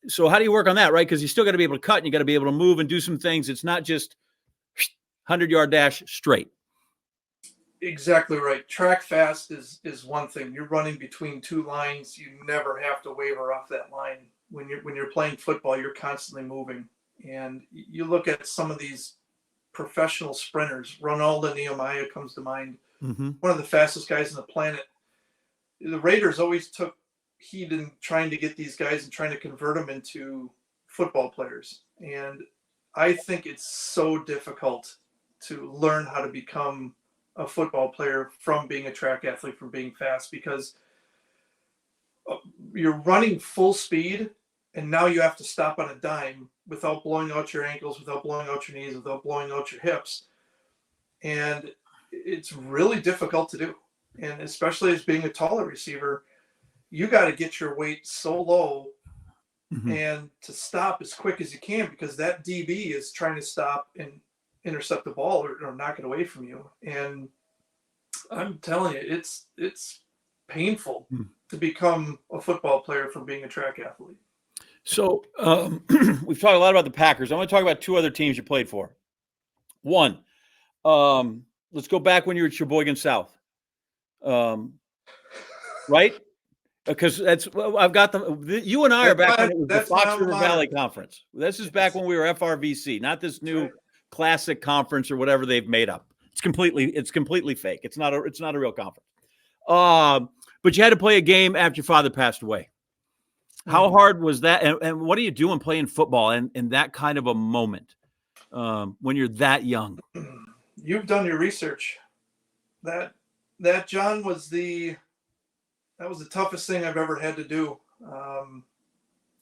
so how do you work on that, right? Because you still got to be able to cut and you got to be able to move and do some things. It's not just 100-yard dash straight. Exactly right. Track fast is one thing. You're running between two lines. You never have to waver off that line. When you're playing football, you're constantly moving. And you look at some of these professional sprinters. Ronaldo Nehemiah comes to mind. Mm-hmm. One of the fastest guys on the planet. The Raiders always took heed in trying to get these guys and trying to convert them into football players. And I think it's so difficult to learn how to become a football player from being a track athlete, from being fast, because you're running full speed and now you have to stop on a dime without blowing out your ankles, without blowing out your knees, without blowing out your hips. And it's really difficult to do. And especially as being a taller receiver, you got to get your weight so low and to stop as quick as you can, because that DB is trying to stop and intercept the ball or knock it away from you. And I'm telling you, it's painful to become a football player from being a track athlete. So we've talked a lot about the Packers. I want to talk about two other teams you played for. One, let's go back when you were at Sheboygan South. Right? Because I've got you and I are back when it was the Fox River Valley Conference. This is back when we were FRVC, not this new classic conference or whatever they've made up. It's completely fake. It's not a real conference. But you had to play a game after your father passed away. How hard was that? And what are you doing playing football in that kind of a moment when you're that young? You've done your research. That John was the toughest thing I've ever had to do.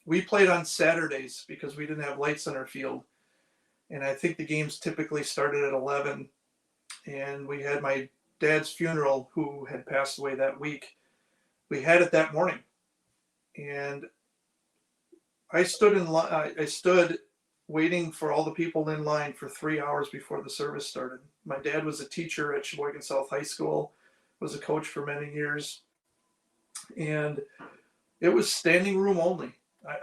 We played on Saturdays because we didn't have lights on our field. And I think the games typically started at 11. And we had my dad's funeral, who had passed away that week. We had it that morning. And I stood waiting for all the people in line for 3 hours before the service started. My dad was a teacher at Sheboygan South High School, was a coach for many years. And it was standing room only.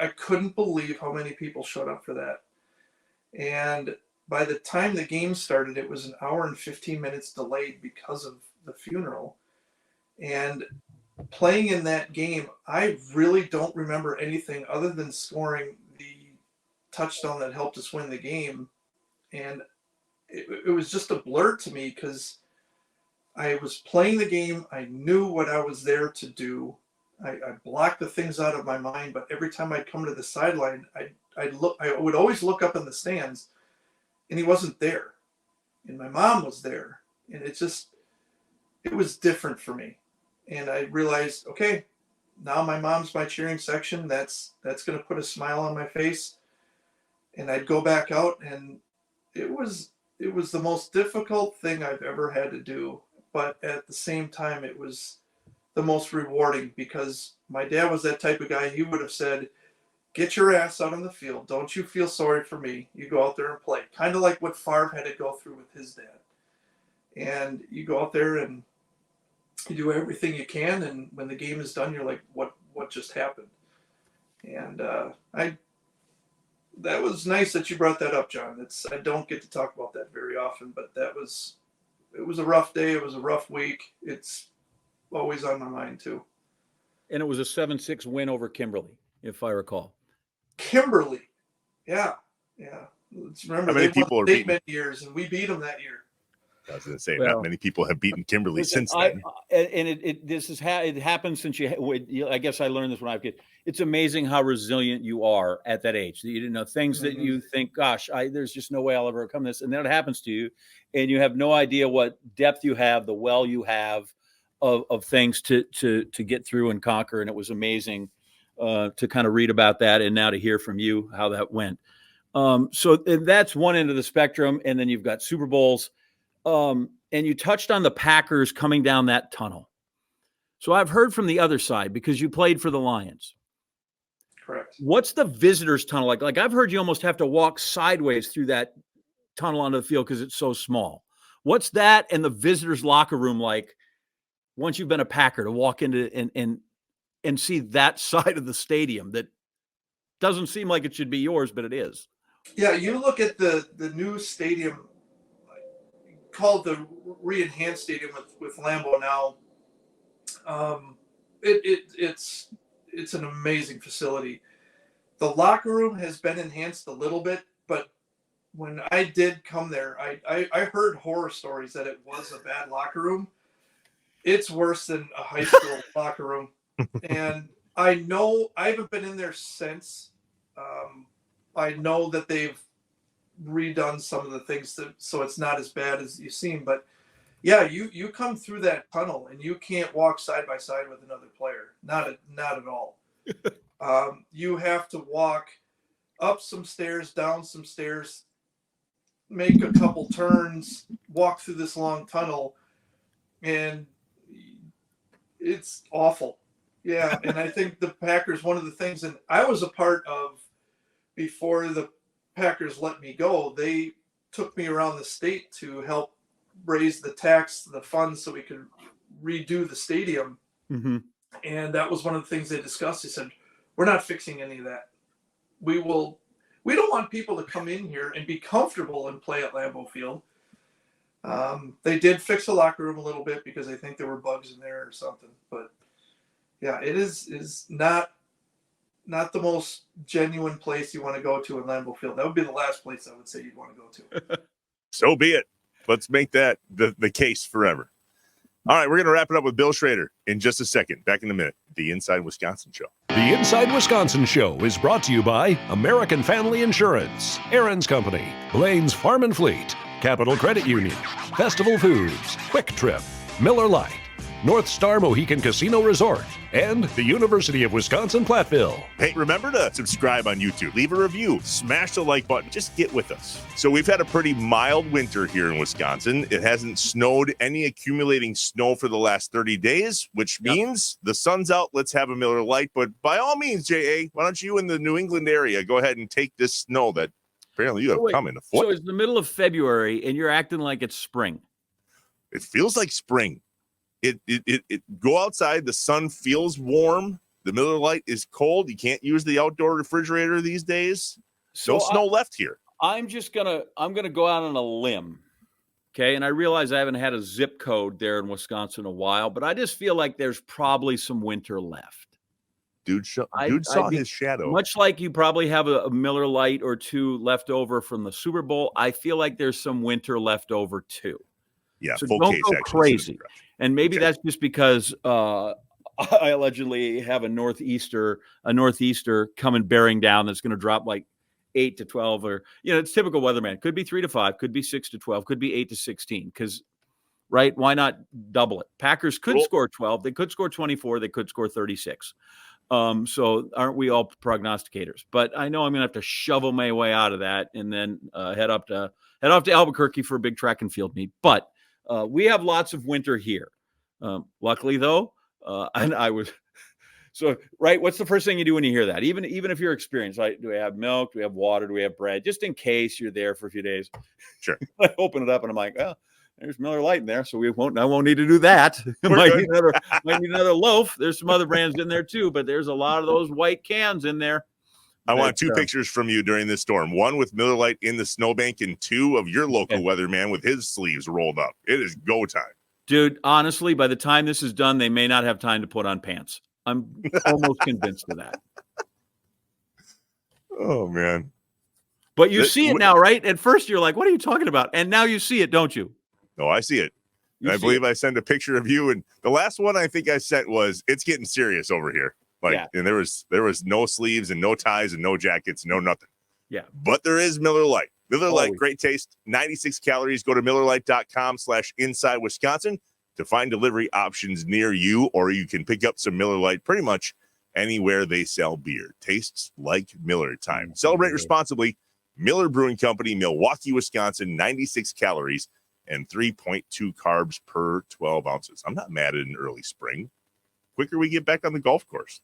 I couldn't believe how many people showed up for that. And by the time the game started, it was an hour and 15 minutes delayed because of the funeral. And playing in that game, I really don't remember anything other than scoring the touchdown that helped us win the game. And it was just a blur to me, because I was playing the game. I knew what I was there to do. I blocked the things out of my mind, but every time I'd come to the sideline, I would always look up in the stands, and he wasn't there. and my mom was there, and it was different for me. And I realized, okay, now my mom's my cheering section. That's going to put a smile on my face. And I'd go back out, and it was the most difficult thing I've ever had to do. But at the same time, it was the most rewarding, because my dad was that type of guy. He would have said, get your ass out on the field. Don't you feel sorry for me. You go out there and play. Kind of like what Favre had to go through with his dad. And you go out there and you do everything you can. And when the game is done, you're like, what just happened? And that was nice that you brought that up, John. I don't get to talk about that very often, but it was a rough day. It was a rough week. It's always on my mind too. And it was a 7-6 win over Kimberly, if I recall. Kimberly. Yeah. Let's remember, how many they people won are state beaten? many years, and we beat them that year. I was going to say, Well, not many people have beaten Kimberly Listen, since then. It happens since I guess I learned this when I was a kid. It's amazing how resilient you are at that age. You didn't know things that you think, gosh, there's just no way I'll ever overcome this. And then it happens to you, and you have no idea what depth you have, the well you have of things to get through and conquer. And it was amazing to kind of read about that, and now to hear from you how that went. So that's one end of the spectrum. And then you've got Super Bowls. And you touched on the Packers coming down that tunnel. So I've heard from the other side, because you played for the Lions. Correct. What's the visitors tunnel like? Like, I've heard you almost have to walk sideways through that tunnel onto the field because it's so small. What's that and the visitors locker room like once you've been a Packer, to walk into and see that side of the stadium that doesn't seem like it should be yours, but it is? Yeah, you look at the new stadium, called the re-enhanced stadium with Lambeau now. It's an amazing facility. The locker room has been enhanced a little bit, but when I did come there, I heard horror stories that it was a bad locker room. It's worse than a high school locker room. And I know, I haven't been in there since. I know that they've redone some of the things so it's not as bad as you seem. But yeah, you come through that tunnel and you can't walk side by side with another player. Not at all. You have to walk up some stairs, down some stairs, make a couple turns, walk through this long tunnel, and it's awful. Yeah, and I think the Packers, one of the things, and I was a part of, before the Packers let me go, they took me around the state to help raise the funds so we could redo the stadium. Mm-hmm. And that was one of the things they discussed. They said, we're not fixing any of that. We don't want people to come in here and be comfortable and play at Lambeau Field. They did fix the locker room a little bit because I think there were bugs in there or something. But yeah, it is not the most genuine place you want to go to in Lambeau Field. That would be the last place I would say you'd want to go to. So be it. Let's make that the case forever. All right, we're going to wrap it up with Bill Schroeder in just a second. Back in a minute. The Inside Wisconsin Show. The Inside Wisconsin Show is brought to you by American Family Insurance, Aaron's Company, Blaine's Farm and Fleet, Capital Credit Union, Festival Foods, Quick Trip, Miller Lite, North Star Mohican Casino Resort, and the University of Wisconsin-Platteville. Hey, remember to subscribe on YouTube. Leave a review. Smash the like button. Just get with us. So we've had a pretty mild winter here in Wisconsin. It hasn't snowed any accumulating snow for the last 30 days, which means the sun's out. Let's have a Miller Lite. But by all means, J.A., why don't you in the New England area go ahead and take this snow that apparently you have coming afoot. So it's the middle of February, and you're acting like it's spring. It feels like spring. It go outside. The sun feels warm. The Miller Lite is cold. You can't use the outdoor refrigerator these days. No snow left here. I'm gonna go out on a limb. Okay. And I realize I haven't had a zip code there in Wisconsin in a while, but I just feel like there's probably some winter left. Dude saw his shadow. Much like you probably have a Miller Lite or two left over from the Super Bowl, I feel like there's some winter left over too. Yeah, so full don't case go crazy. And maybe that's just because I allegedly have a northeaster coming bearing down that's going to drop like 8 to 12, or, it's typical weatherman. Could be 3 to 5, could be 6 to 12, could be 8 to 16. Because, right, why not double it? Packers could score 12. They could score 24. They could score 36. So aren't we all prognosticators? But I know I'm going to have to shovel my way out of that and then head off to Albuquerque for a big track and field meet. But we have lots of winter here. Luckily, though, and I was so right. What's the first thing you do when you hear that? Even if you're experienced, right? Do we have milk? Do we have water? Do we have bread? Just in case you're there for a few days. Sure. I open it up and I'm like, oh, there's Miller Lite in there, so I won't need to do that. might need another loaf. There's some other brands in there too, but there's a lot of those white cans in there. I want 2 pictures from you during this storm. 1 with Miller Lite in the snowbank, and 2 of your local weatherman with his sleeves rolled up. It is go time. Dude, honestly, by the time this is done, they may not have time to put on pants. I'm almost convinced of that. Oh, man. But you see it now, right? At first, you're like, what are you talking about? And now you see it, don't you? No, I see it. And I believe I sent a picture of you. And the last one I think I sent was, it's getting serious over here. And there was no sleeves and no ties and no jackets, no nothing. Yeah. But there is Miller Lite. Miller Lite, great taste, 96 calories. Go to MillerLite.com/Inside Wisconsin to find delivery options near you, or you can pick up some Miller Lite pretty much anywhere they sell beer. Tastes like Miller time. Celebrate responsibly. Miller Brewing Company, Milwaukee, Wisconsin, 96 calories and 3.2 carbs per 12 ounces. I'm not mad at an early spring. Quicker we get back on the golf course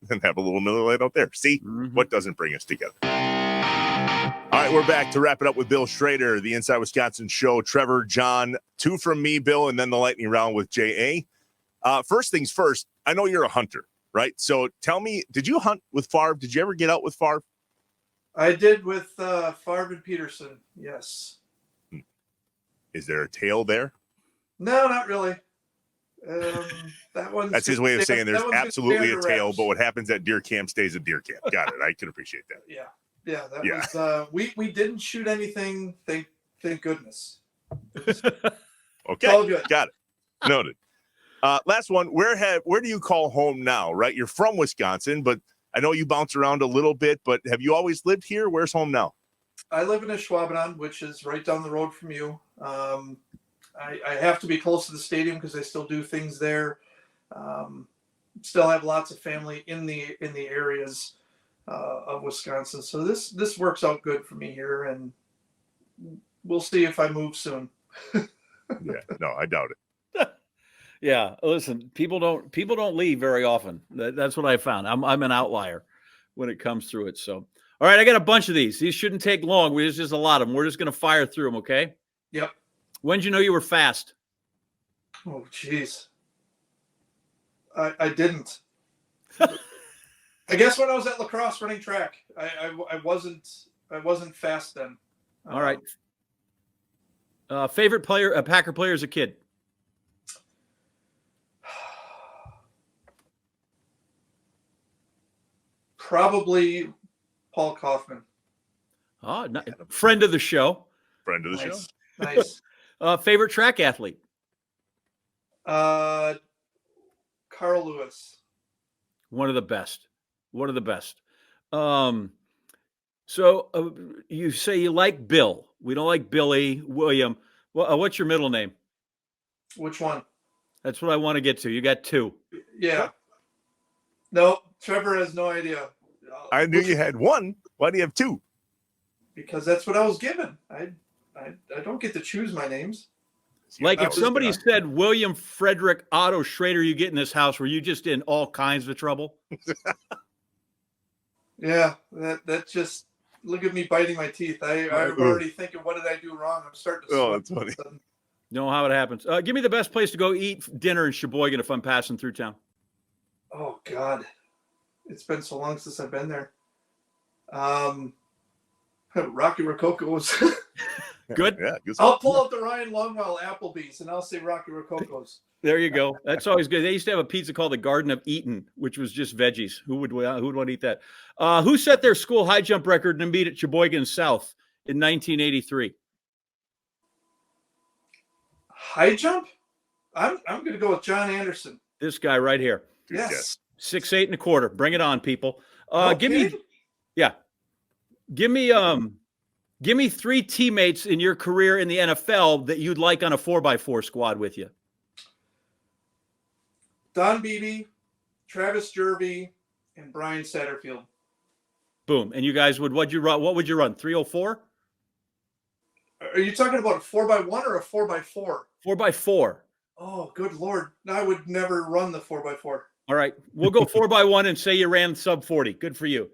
and have a little Miller Lite out there. See what doesn't bring us together. All right, we're back to wrap it up with Bill Schroeder, the Inside Wisconsin show. Trevor, John, 2 from me, Bill, and then the lightning round with J.A. First things first, I know you're a hunter, right? So tell me, did you hunt with Favre? Did you ever get out with Favre? I did with Favre and Peterson, yes. Is there a tail there? No, not really. That's his way of saying there's absolutely a tail, but what happens at deer camp stays at deer camp. Got it. I can appreciate that. Yeah. That was we didn't shoot anything. Thank goodness. Okay, all good. Got it. Noted. Last one. Where do you call home now? Right, you're from Wisconsin, but I know you bounce around a little bit. But have you always lived here? Where's home now? I live in Sheboygan, which is right down the road from you. I have to be close to the stadium because I still do things there. Still have lots of family in the areas of Wisconsin, so this works out good for me here, and we'll see if I move soon. Yeah, no, I doubt it. Yeah, listen, people don't leave very often. That's what I found. I'm an outlier when it comes through it. So, all right, I got a bunch of these. These shouldn't take long. There's just a lot of them. We're just going to fire through them, okay? Yep. When did you know you were fast? Oh, geez. I didn't. I guess when I was at La Crosse running track, I wasn't fast then. All right. Favorite player, Packer player as a kid? Probably Paul Kaufman. Oh, friend of the show. Friend of the show. Nice. Favorite track athlete? Carl Lewis. One of the best. So you say you like Bill. We don't like Billy, William. Well, what's your middle name? Which one? That's what I want to get to. You got 2. Yeah. No, Trevor has no idea. I knew you had 1. Why do you have 2? Because that's what I was given. I don't get to choose my names. Like if somebody said William Frederick Otto Schroeder, you get in this house, were you just in all kinds of trouble? Yeah, that just look at me biting my teeth. I'm already thinking, what did I do wrong? I'm starting to sweat. Oh, that's funny. You know how it happens. Give me the best place to go eat dinner in Sheboygan if I'm passing through town. Oh God, it's been so long since I've been there. Rocky Rococo's. Good. Yeah, good. I'll pull out the Ryan Longwell Applebee's and I'll say Rocky Rococo's. There you go. That's always good. They used to have a pizza called the Garden of Eaton, which was just veggies. Who would want to eat that? Who set their school high jump record in a meet at Sheboygan South in 1983? High jump? I'm going to go with John Anderson. This guy right here. Yes. 6'8" and a quarter. Bring it on, people. No Give kidding? me, yeah. Give me 3 teammates in your career in the NFL that you'd like on a 4x4 squad with you. Don Beebe, Travis Jervey, and Brian Satterfield. Boom. And you guys would, what would you run? 304? Are you talking about a 4x1 or a 4x4? 4x4. Oh, good Lord. I would never run the 4x4. All right. We'll go 4x1 and say you ran sub 40. Good for you.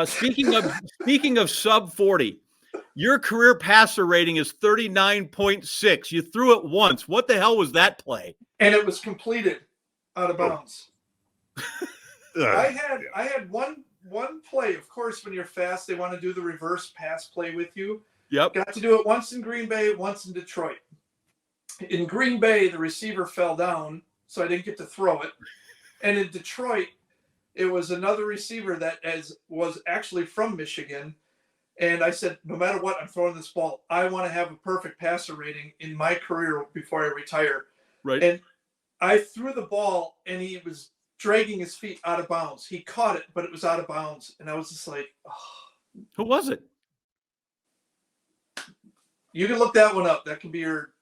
Speaking of sub 40, your career passer rating is 39.6. You threw it once. What the hell was that play? And it was completed out of bounds. I had one play. Of course, when you're fast, they want to do the reverse pass play with you. Yep. Got to do it once in Green Bay, once in Detroit. In Green Bay, the receiver fell down, so I didn't get to throw it. And in Detroit, it was another receiver that was actually from Michigan. And I said, no matter what, I'm throwing this ball. I want to have a perfect passer rating in my career before I retire. Right. And I threw the ball, and he was dragging his feet out of bounds. He caught it, but it was out of bounds. And I was just like, oh. Who was it? You can look that one up. That can be your.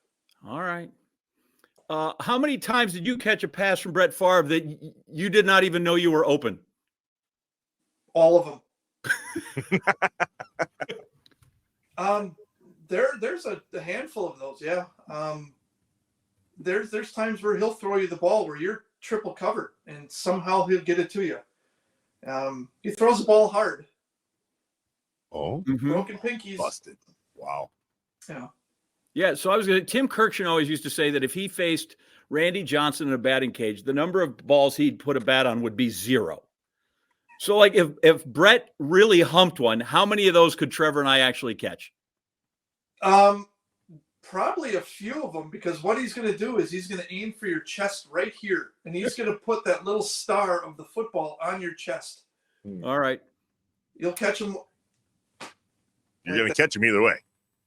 All right. How many times did you catch a pass from Brett Favre that you did not even know you were open? All of them. There's a handful of those. Yeah. There's times where he'll throw you the ball where you're triple covered and somehow he'll get it to you. He throws the ball hard. Oh, Broken pinkies. Busted. Wow. Yeah. Yeah. So Tim Kirkshin always used to say that if he faced Randy Johnson in a batting cage, the number of balls he'd put a bat on would be 0. So like if Brett really humped one, how many of those could Trevor and I actually catch? Probably a few of them, because what he's going to do is he's going to aim for your chest right here, and he's going to put that little star of the football on your chest. All right. You'll catch him. You're going to catch him either way.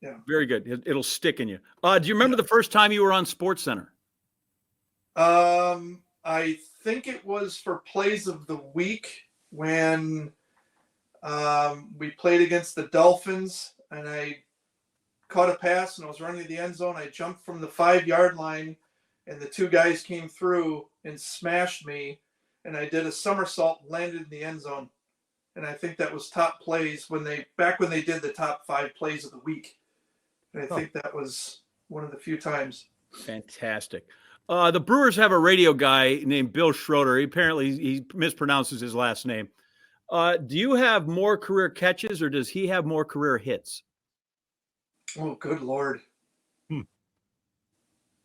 Yeah. Very good. It'll stick in you. Do you remember the first time you were on SportsCenter? I think it was for Plays of the Week when we played against the Dolphins, and I caught a pass and I was running to the end zone. I jumped from the 5-yard line, and the 2 guys came through and smashed me, and I did a somersault and landed in the end zone. And I think that was top plays when they did the top 5 plays of the week. And I think that was one of the few times. Fantastic. The Brewers have a radio guy named Bill Schroeder. He mispronounces his last name. Do you have more career catches, or does he have more career hits? Oh, good Lord.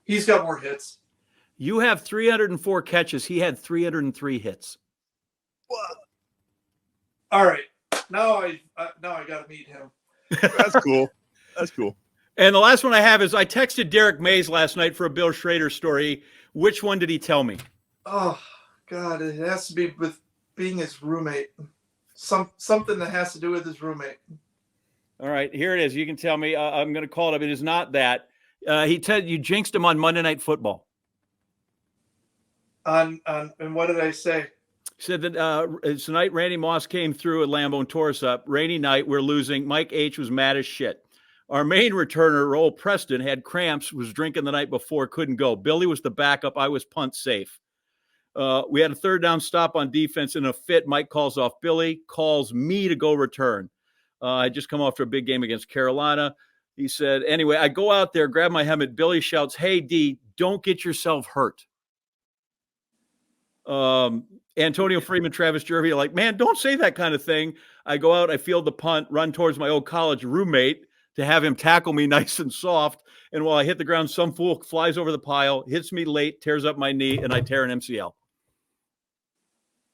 He's got more hits. You have 304 catches. He had 303 hits. What? All right. Now I got to meet him. That's cool. That's cool. And the last one I have is I texted Derek Mays last night for a Bill Schroeder story. Which one did he tell me? Oh, God. It has to be with being his roommate. Something that has to do with his roommate. All right, here it is. You can tell me. I'm going to call it up. It is not that. He said you jinxed him on Monday Night Football. And what did I say? He said that tonight Randy Moss came through at Lambeau and tore us up. Rainy night, we're losing. Mike H. was mad as shit. Our main returner, Roll Preston, had cramps, was drinking the night before, couldn't go. Billy was the backup. I was punt safe. We had a 3rd down stop on defense. In a fit, Mike calls off Billy, calls me to go return. I just come off to a big game against Carolina. He said, anyway, I go out there, grab my helmet. Billy shouts, hey, D, don't get yourself hurt. Antonio Freeman, Travis Jervey are like, man, don't say that kind of thing. I go out, I field the punt, run towards my old college roommate to have him tackle me nice and soft. And while I hit the ground, some fool flies over the pile, hits me late, tears up my knee, and I tear an MCL.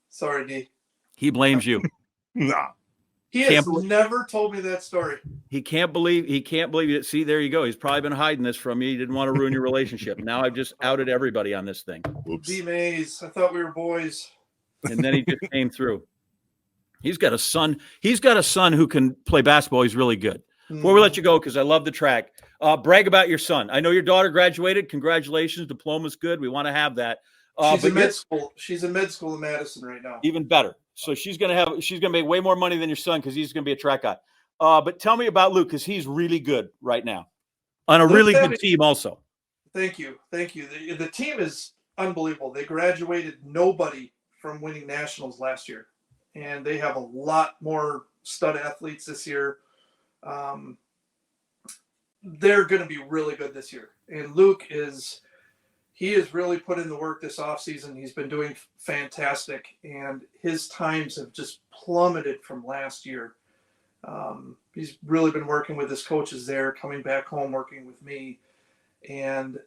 Sorry, D. He blames you. Nah. He has never told me that story. He can't believe it. See, there you go. He's probably been hiding this from you. He didn't want to ruin your relationship. Now I've just outed everybody on this thing. Oops. D Mays, I thought we were boys. And then he just came through. He's got a son. He's got a son who can play basketball. He's really good. Before we let you go, because I love the track, brag about your son. I know your daughter graduated. Congratulations. Diploma's good. We want to have that. She's in med school. She's in med school in Madison right now. Even better. So she's gonna make way more money than your son because he's gonna be a track guy. But tell me about Luke, because he's really good right now on a Luke really had good team also. Thank you. The team is unbelievable. They graduated nobody from winning nationals last year, and they have a lot more stud athletes this year. They're going to be really good this year. And Luke has really put in the work this offseason. He's been doing fantastic, and his times have just plummeted from last year. He's really been working with his coaches there, coming back home, working with me, and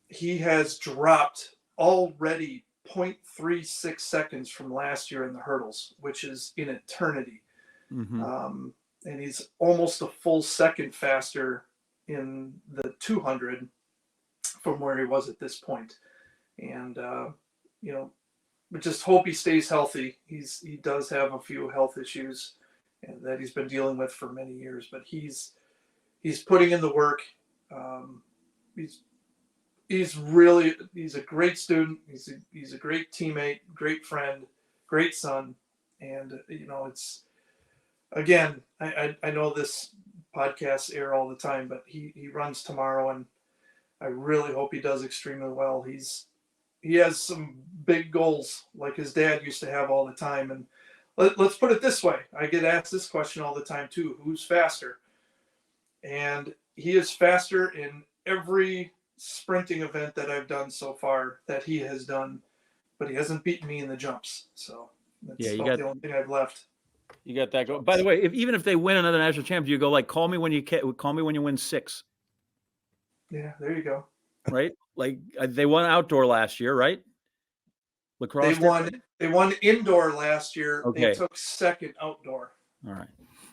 he has dropped already 0.36 seconds from last year in the hurdles, which is an eternity. Mm-hmm. And he's almost a full second faster in the 200 from where he was at this point. And, we just hope he stays healthy. He does have a few health issues and that he's been dealing with for many years, but he's putting in the work. He's a great student. He's a great teammate, great friend, great son. And, it's, again, I know this podcasts air all the time, but he runs tomorrow, and I really hope he does extremely well. He has some big goals like his dad used to have all the time. And let's put it this way. I get asked this question all the time too. Who's faster? And he is faster in every sprinting event that I've done so far that he has done, but he hasn't beaten me in the jumps. So that's the only thing I've left. You got that going. By the way, even if they win another national championship, you go like, call me when you win 6. Yeah, there you go. Right? Like they won outdoor last year, right? La Crosse. They won indoor last year. Okay. They took second outdoor. All right.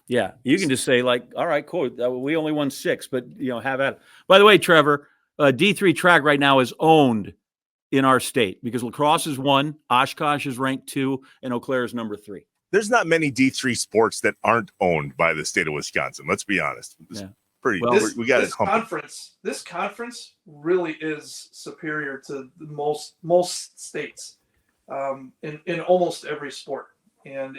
Yeah. You can just say like, all right, cool. We only won 6, but have at it. By the way, Trevor, D3 track right now is owned in our state because La Crosse is 1, Oshkosh is ranked 2, and Eau Claire is number 3. There's not many D3 sports that aren't owned by the state of Wisconsin. Let's be honest. Yeah. Pretty. Well, we got this conference really is superior to most states in almost every sport, and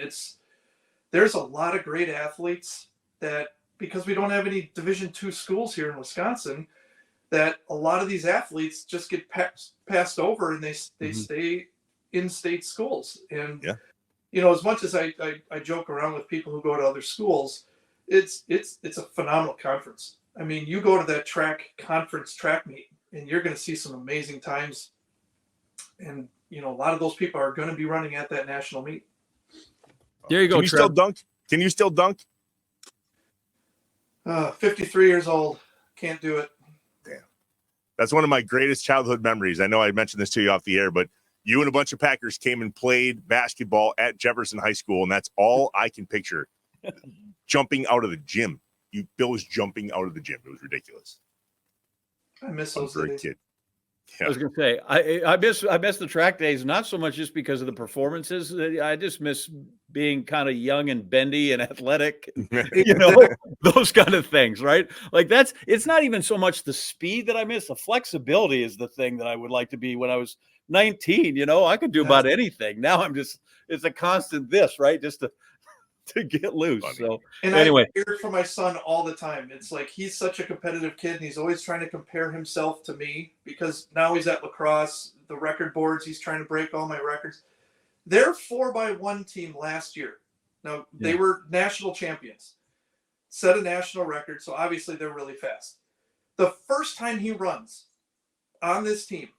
there's a lot of great athletes that, because we don't have any Division II schools here in Wisconsin, that a lot of these athletes just get passed over and they stay in state schools. And as much as I joke around with people who go to other schools, it's a phenomenal conference. I mean, you go to that conference track meet and you're going to see some amazing times. And, a lot of those people are going to be running at that national meet. There you go. Can you still dunk? Can you still dunk? 53 years old. Can't do it. Damn. That's one of my greatest childhood memories. I know I mentioned this to you off the air, but you and a bunch of Packers came and played basketball at Jefferson High School, and that's all I can picture. Jumping out of the gym. Bill was jumping out of the gym. It was ridiculous. I miss those days. Kid. Yeah. I was going to say, I miss the track days, not so much just because of the performances. I just miss being kind of young and bendy and athletic, those kind of things, right? Like it's not even so much the speed that I miss. The flexibility is the thing that I would like to be when I was 19. I could do about anything. Now it's a constant right? Just to get loose. Funny. So and anyway, I hear it from my son all the time. It's like he's such a competitive kid, and he's always trying to compare himself to me because now he's at La Crosse, the record boards. He's trying to break all my records. Their 4x1 team last year. Now they were national champions, set a national record. So obviously they're really fast. The first time he runs on this team,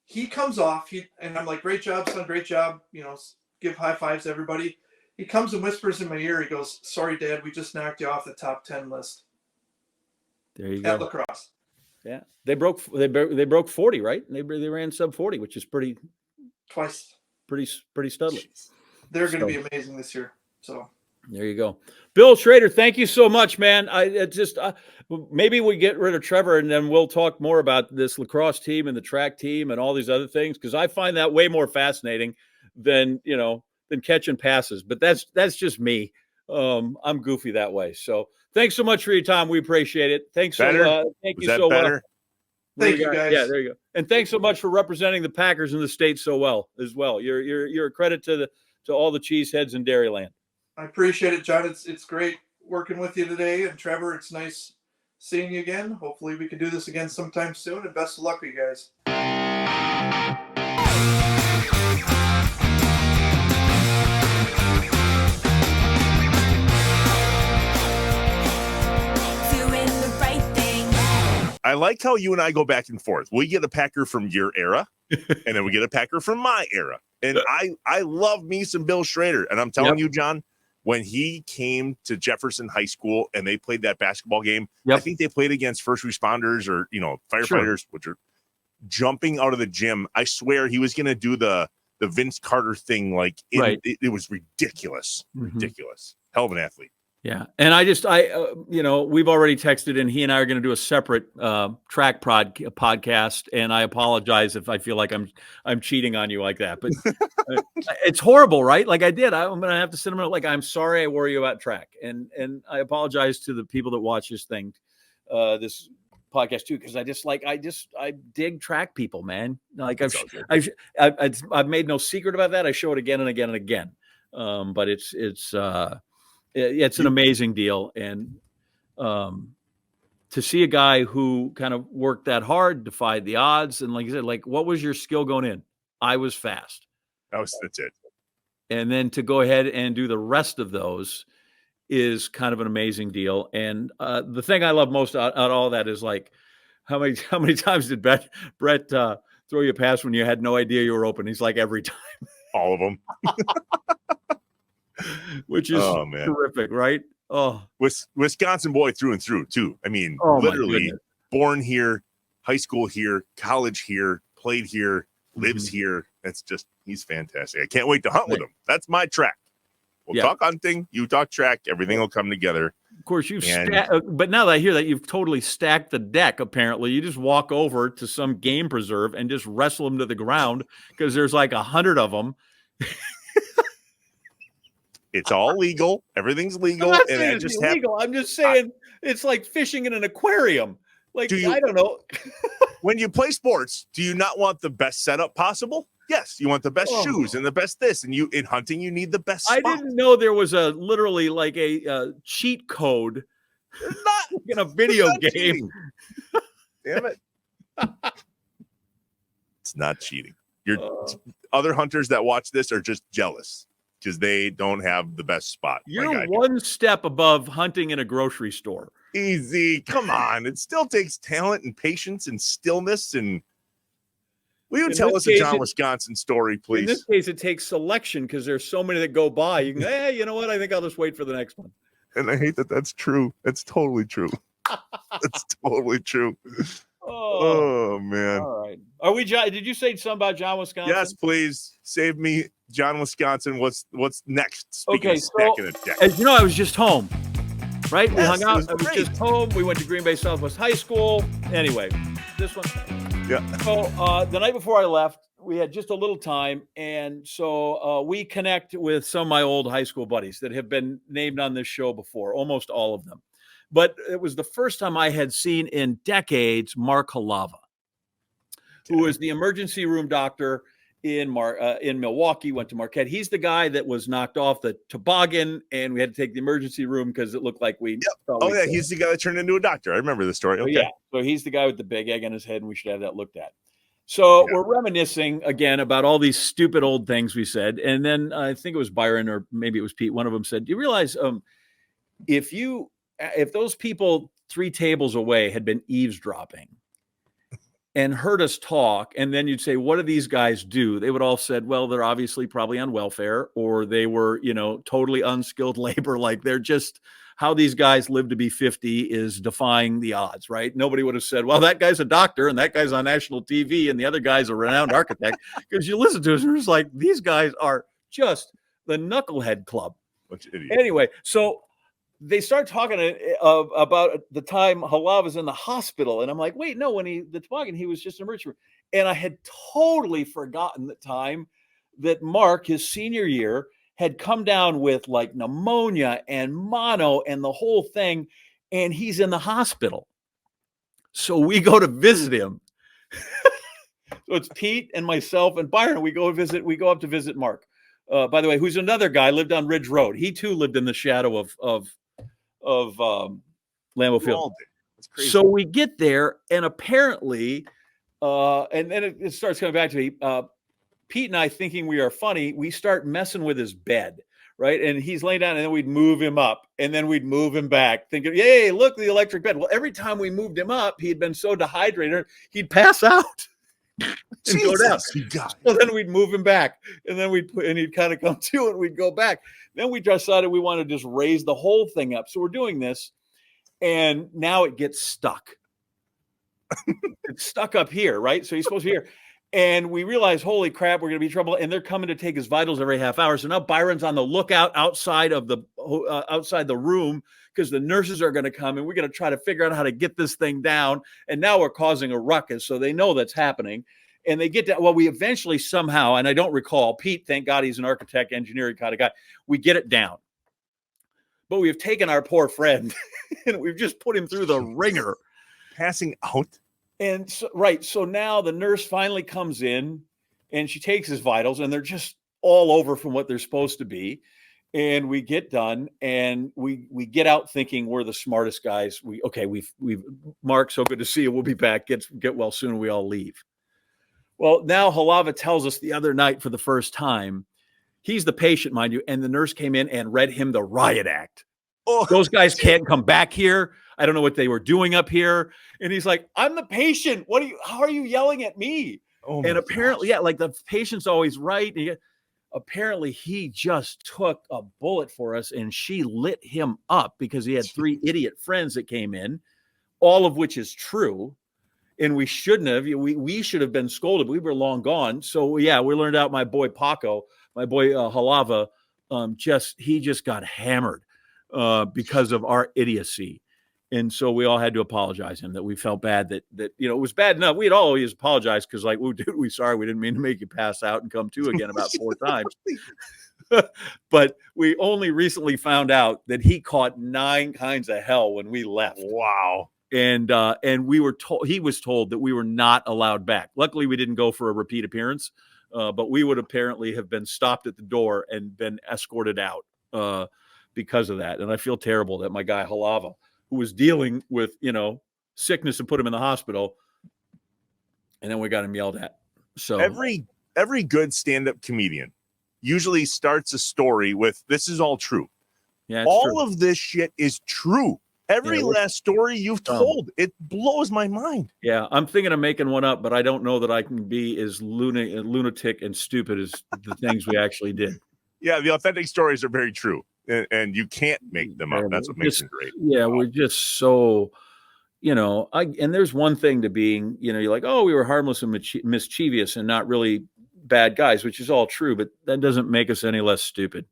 he comes off. And I'm like, great job, son, great job. Give high fives to everybody. He comes and whispers in my ear. He goes, "Sorry, Dad, we just knocked you off the top 10 list." There you go. At La Crosse. Yeah, they broke 40, right? They ran sub 40, which is pretty studly. They're going to be amazing this year. So there you go, Bill Schroeder. Thank you so much, man. Maybe we get rid of Trevor and then we'll talk more about this La Crosse team and the track team and all these other things because I find that way more fascinating than catching passes, but that's just me. I'm goofy that way. So thanks so much for your time. We appreciate it. Thanks. Thank you so much. Thank you guys. Yeah, there you go. And thanks so much for representing the Packers in the state so well as well. You're a credit to all the cheeseheads in Dairyland. I appreciate it, John. It's great working with you today. And Trevor, it's nice seeing you again. Hopefully we can do this again sometime soon, and best of luck to you guys. I like how you and I go back and forth. We get a Packer from your era, and then we get a Packer from my era. And I love me some Bill Schroeder. And I'm telling you, John, when he came to Jefferson High School and they played that basketball game, I think they played against first responders or, firefighters, which are jumping out of the gym. I swear he was going to do the Vince Carter thing. It was ridiculous, ridiculous. Hell of an athlete. Yeah. And we've already texted, and he and I are going to do a separate track podcast. And I apologize if I feel like I'm cheating on you like that, but it's horrible, right? Like I'm going to have to send him like, I'm sorry I worry you about track. And I apologize to the people that watch this thing, this podcast too, because I dig track people, man. Like I've made no secret about that. I show it again and again and again. But it's an amazing deal. And to see a guy who kind of worked that hard, defied the odds. And like you said, what was your skill going in? I was fast. That's it. And then to go ahead and do the rest of those is kind of an amazing deal. And the thing I love most out all that is how many times did Brett throw you a pass when you had no idea you were open? He's like, every time. All of them. Which is terrific, right? Oh, Wisconsin boy through and through too. I mean, literally born here, high school here, college here, played here, lives here. That's just, he's fantastic. I can't wait to hunt with him. That's my track. We'll talk hunting, you talk track, everything will come together. Of course, but now that I hear that you've totally stacked the deck, apparently you just walk over to some game preserve and just wrestle them to the ground because there's 100 of them. It's all legal. Everything's legal. I'm not saying it's illegal. I'm just saying it's like fishing in an aquarium. I don't know. When you play sports, do you not want the best setup possible? Yes, you want the best shoes and the best this. And in hunting, you need the best spot. I didn't know there was literally a cheat code in a video game. Damn it. It's not cheating. Other hunters that watch this are just jealous because they don't have the best spot. You're one step above hunting in a grocery store. Easy. Come on. It still takes talent and patience and stillness. And will you tell us a John Wisconsin story, please? In this case, it takes selection because there's so many that go by. You can you know what? I think I'll just wait for the next one. And I hate that that's true. It's totally true. It's totally true. Oh, man. All right. Are we, did you say something about John Wisconsin? Yes, please. Save me, John Wisconsin. What's next? Speaking of stacking a deck. As you know, I was just home. Right? We hung out. I was just home. We went to Green Bay Southwest High School. Anyway, this one. Yeah. So the night before I left, we had just a little time. And so we connect with some of my old high school buddies that have been named on this show before, almost all of them. But it was the first time I had seen in decades Mark Halava, who is the emergency room doctor in Milwaukee, went to Marquette. He's the guy that was knocked off the toboggan, and we had to take the emergency room because it looked like we. Yep. Oh, yeah. He's the guy that turned into a doctor. I remember the story. Okay. Yeah. So he's the guy with the big egg on his head, and we should have that looked at. So we're reminiscing again about all these stupid old things we said. And then I think it was Byron or maybe it was Pete. One of them said, do you realize if those people 3 tables away had been eavesdropping and heard us talk, and then you'd say, what do these guys do? They would all said, well, they're obviously probably on welfare, or they were, totally unskilled labor. Like they're just, how these guys live to be 50 is defying the odds, right? Nobody would have said, well, that guy's a doctor and that guy's on national TV and the other guy's a renowned architect. Because you listen to us and it's like, these guys are just the knucklehead club. Anyway, so they start talking about the time Halava was in the hospital. And I'm like, wait, no, the toboggan, he was just in emergency room. And I had totally forgotten the time that Mark, his senior year, had come down with like pneumonia and mono and the whole thing. And he's in the hospital. So we go to visit him. So it's Pete and myself and Byron. We go up to visit Mark. By the way, who's another guy, lived on Ridge Road. He too lived in the shadow of Lambeau Field. All day. That's crazy. So we get there, and apparently, and then it starts coming back to me. Pete and I, thinking we are funny, we start messing with his bed, right? And he's laying down, and then we'd move him up, and then we'd move him back, thinking, yay, look, the electric bed. Well, every time we moved him up, he had been so dehydrated, he'd pass out and go down. So then we'd move him back, and then and he'd kind of come to, and we'd go back. Then we decided we wanted to just raise the whole thing up. So we're doing this, and now it gets stuck. It's stuck up here, right? So he's supposed to be here. And we realize, holy crap, we're going to be in trouble. And they're coming to take his vitals every half hour. So now Byron's on the lookout outside the room because the nurses are going to come, and we're going to try to figure out how to get this thing down. And now we're causing a ruckus. So they know that's happening. And they get down. Well, we eventually somehow, and I don't recall, Pete, thank God he's an architect, engineering kind of guy, we get it down. But we've taken our poor friend and we've just put him through the ringer. Passing out. And so, right. So now the nurse finally comes in and she takes his vitals, and they're just all over from what they're supposed to be. And we get done, and we get out thinking we're the smartest guys. We've Mark, so good to see you. We'll be back. Get well soon. We all leave. Well, now Halava tells us the other night for the first time, he's the patient, mind you. And the nurse came in and read him the riot act. Oh, those guys can't come back here. I don't know what they were doing up here. And he's like, I'm the patient. How are you yelling at me? Oh, and apparently, yeah, like the patient's always right. And apparently he just took a bullet for us, and she lit him up because he had 3 idiot friends that came in, all of which is true. And we shouldn't have. We should have been scolded. We were long gone. So yeah, we learned out my boy Paco, my boy Halava, he just got hammered because of our idiocy. And so we all had to apologize him, that we felt bad that it was bad enough. We'd always apologize because, like, oh, dude, we sorry. We didn't mean to make you pass out and come to again about 4 times. But we only recently found out that he caught 9 kinds of hell when we left. Wow. And he was told that we were not allowed back. Luckily, we didn't go for a repeat appearance, but we would apparently have been stopped at the door and been escorted out because of that. And I feel terrible that my guy Halava, who was dealing with, sickness and put him in the hospital, and then we got him yelled at. So every good stand-up comedian usually starts a story with, this is all true. Yeah, all true. Of this shit is true. Every last story you've told, it blows my mind. Yeah, I'm thinking of making one up, but I don't know that I can be as lunatic and stupid as the things we actually did. Yeah, the authentic stories are very true, and you can't make them up. That's what makes them great. Yeah, we're just so, and there's one thing to being, you're like, oh, we were harmless and mischievous and not really bad guys, which is all true, but that doesn't make us any less stupid.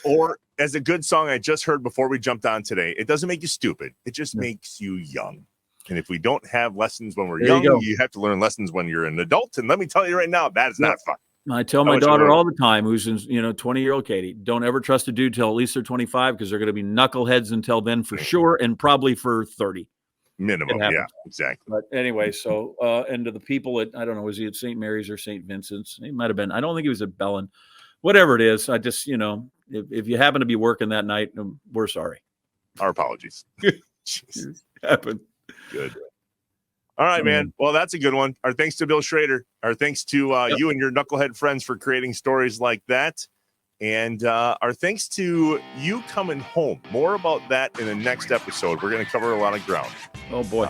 Or, as a good song I just heard before we jumped on today, it doesn't make you stupid. It just makes you young. And if we don't have lessons when we're young, you have to learn lessons when you're an adult. And let me tell you right now, that is not fun. I tell my daughter all the time, who's 20-year-old Katie, don't ever trust a dude till at least they're 25, because they're going to be knuckleheads until then for sure, and probably for 30. Minimum, yeah, exactly. But anyway, so and to the people at, I don't know, was he at St. Mary's or St. Vincent's? He might have been. I don't think he was at Bellin. Whatever it is, I just, if you happen to be working that night, we're sorry. Our apologies. Happened. Good. All right, man. Well, that's a good one. Our thanks to Bill Schroeder. Our thanks to you and your knucklehead friends for creating stories like that. And our thanks to you coming home. More about that in the next episode. We're going to cover a lot of ground. Oh, boy.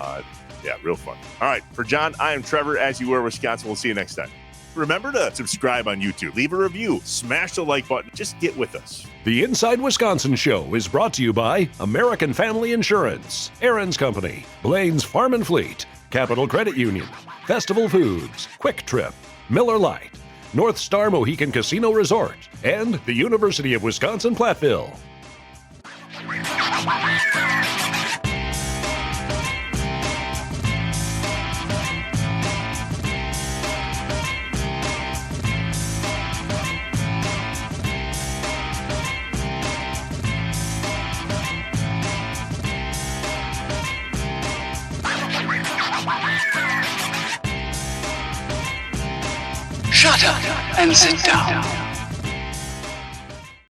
Yeah, real fun. All right. For John, I am Trevor. As you were, Wisconsin. We'll see you next time. Remember to subscribe on YouTube, leave a review, smash the like button. Just get with us. The Inside Wisconsin Show is brought to you by American Family Insurance, Aaron's Company, Blaine's Farm and Fleet, Capital Credit Union, Festival Foods, Quick Trip, Miller Lite, North Star Mohican Casino Resort, and the University of Wisconsin-Platteville. Shut up and sit down.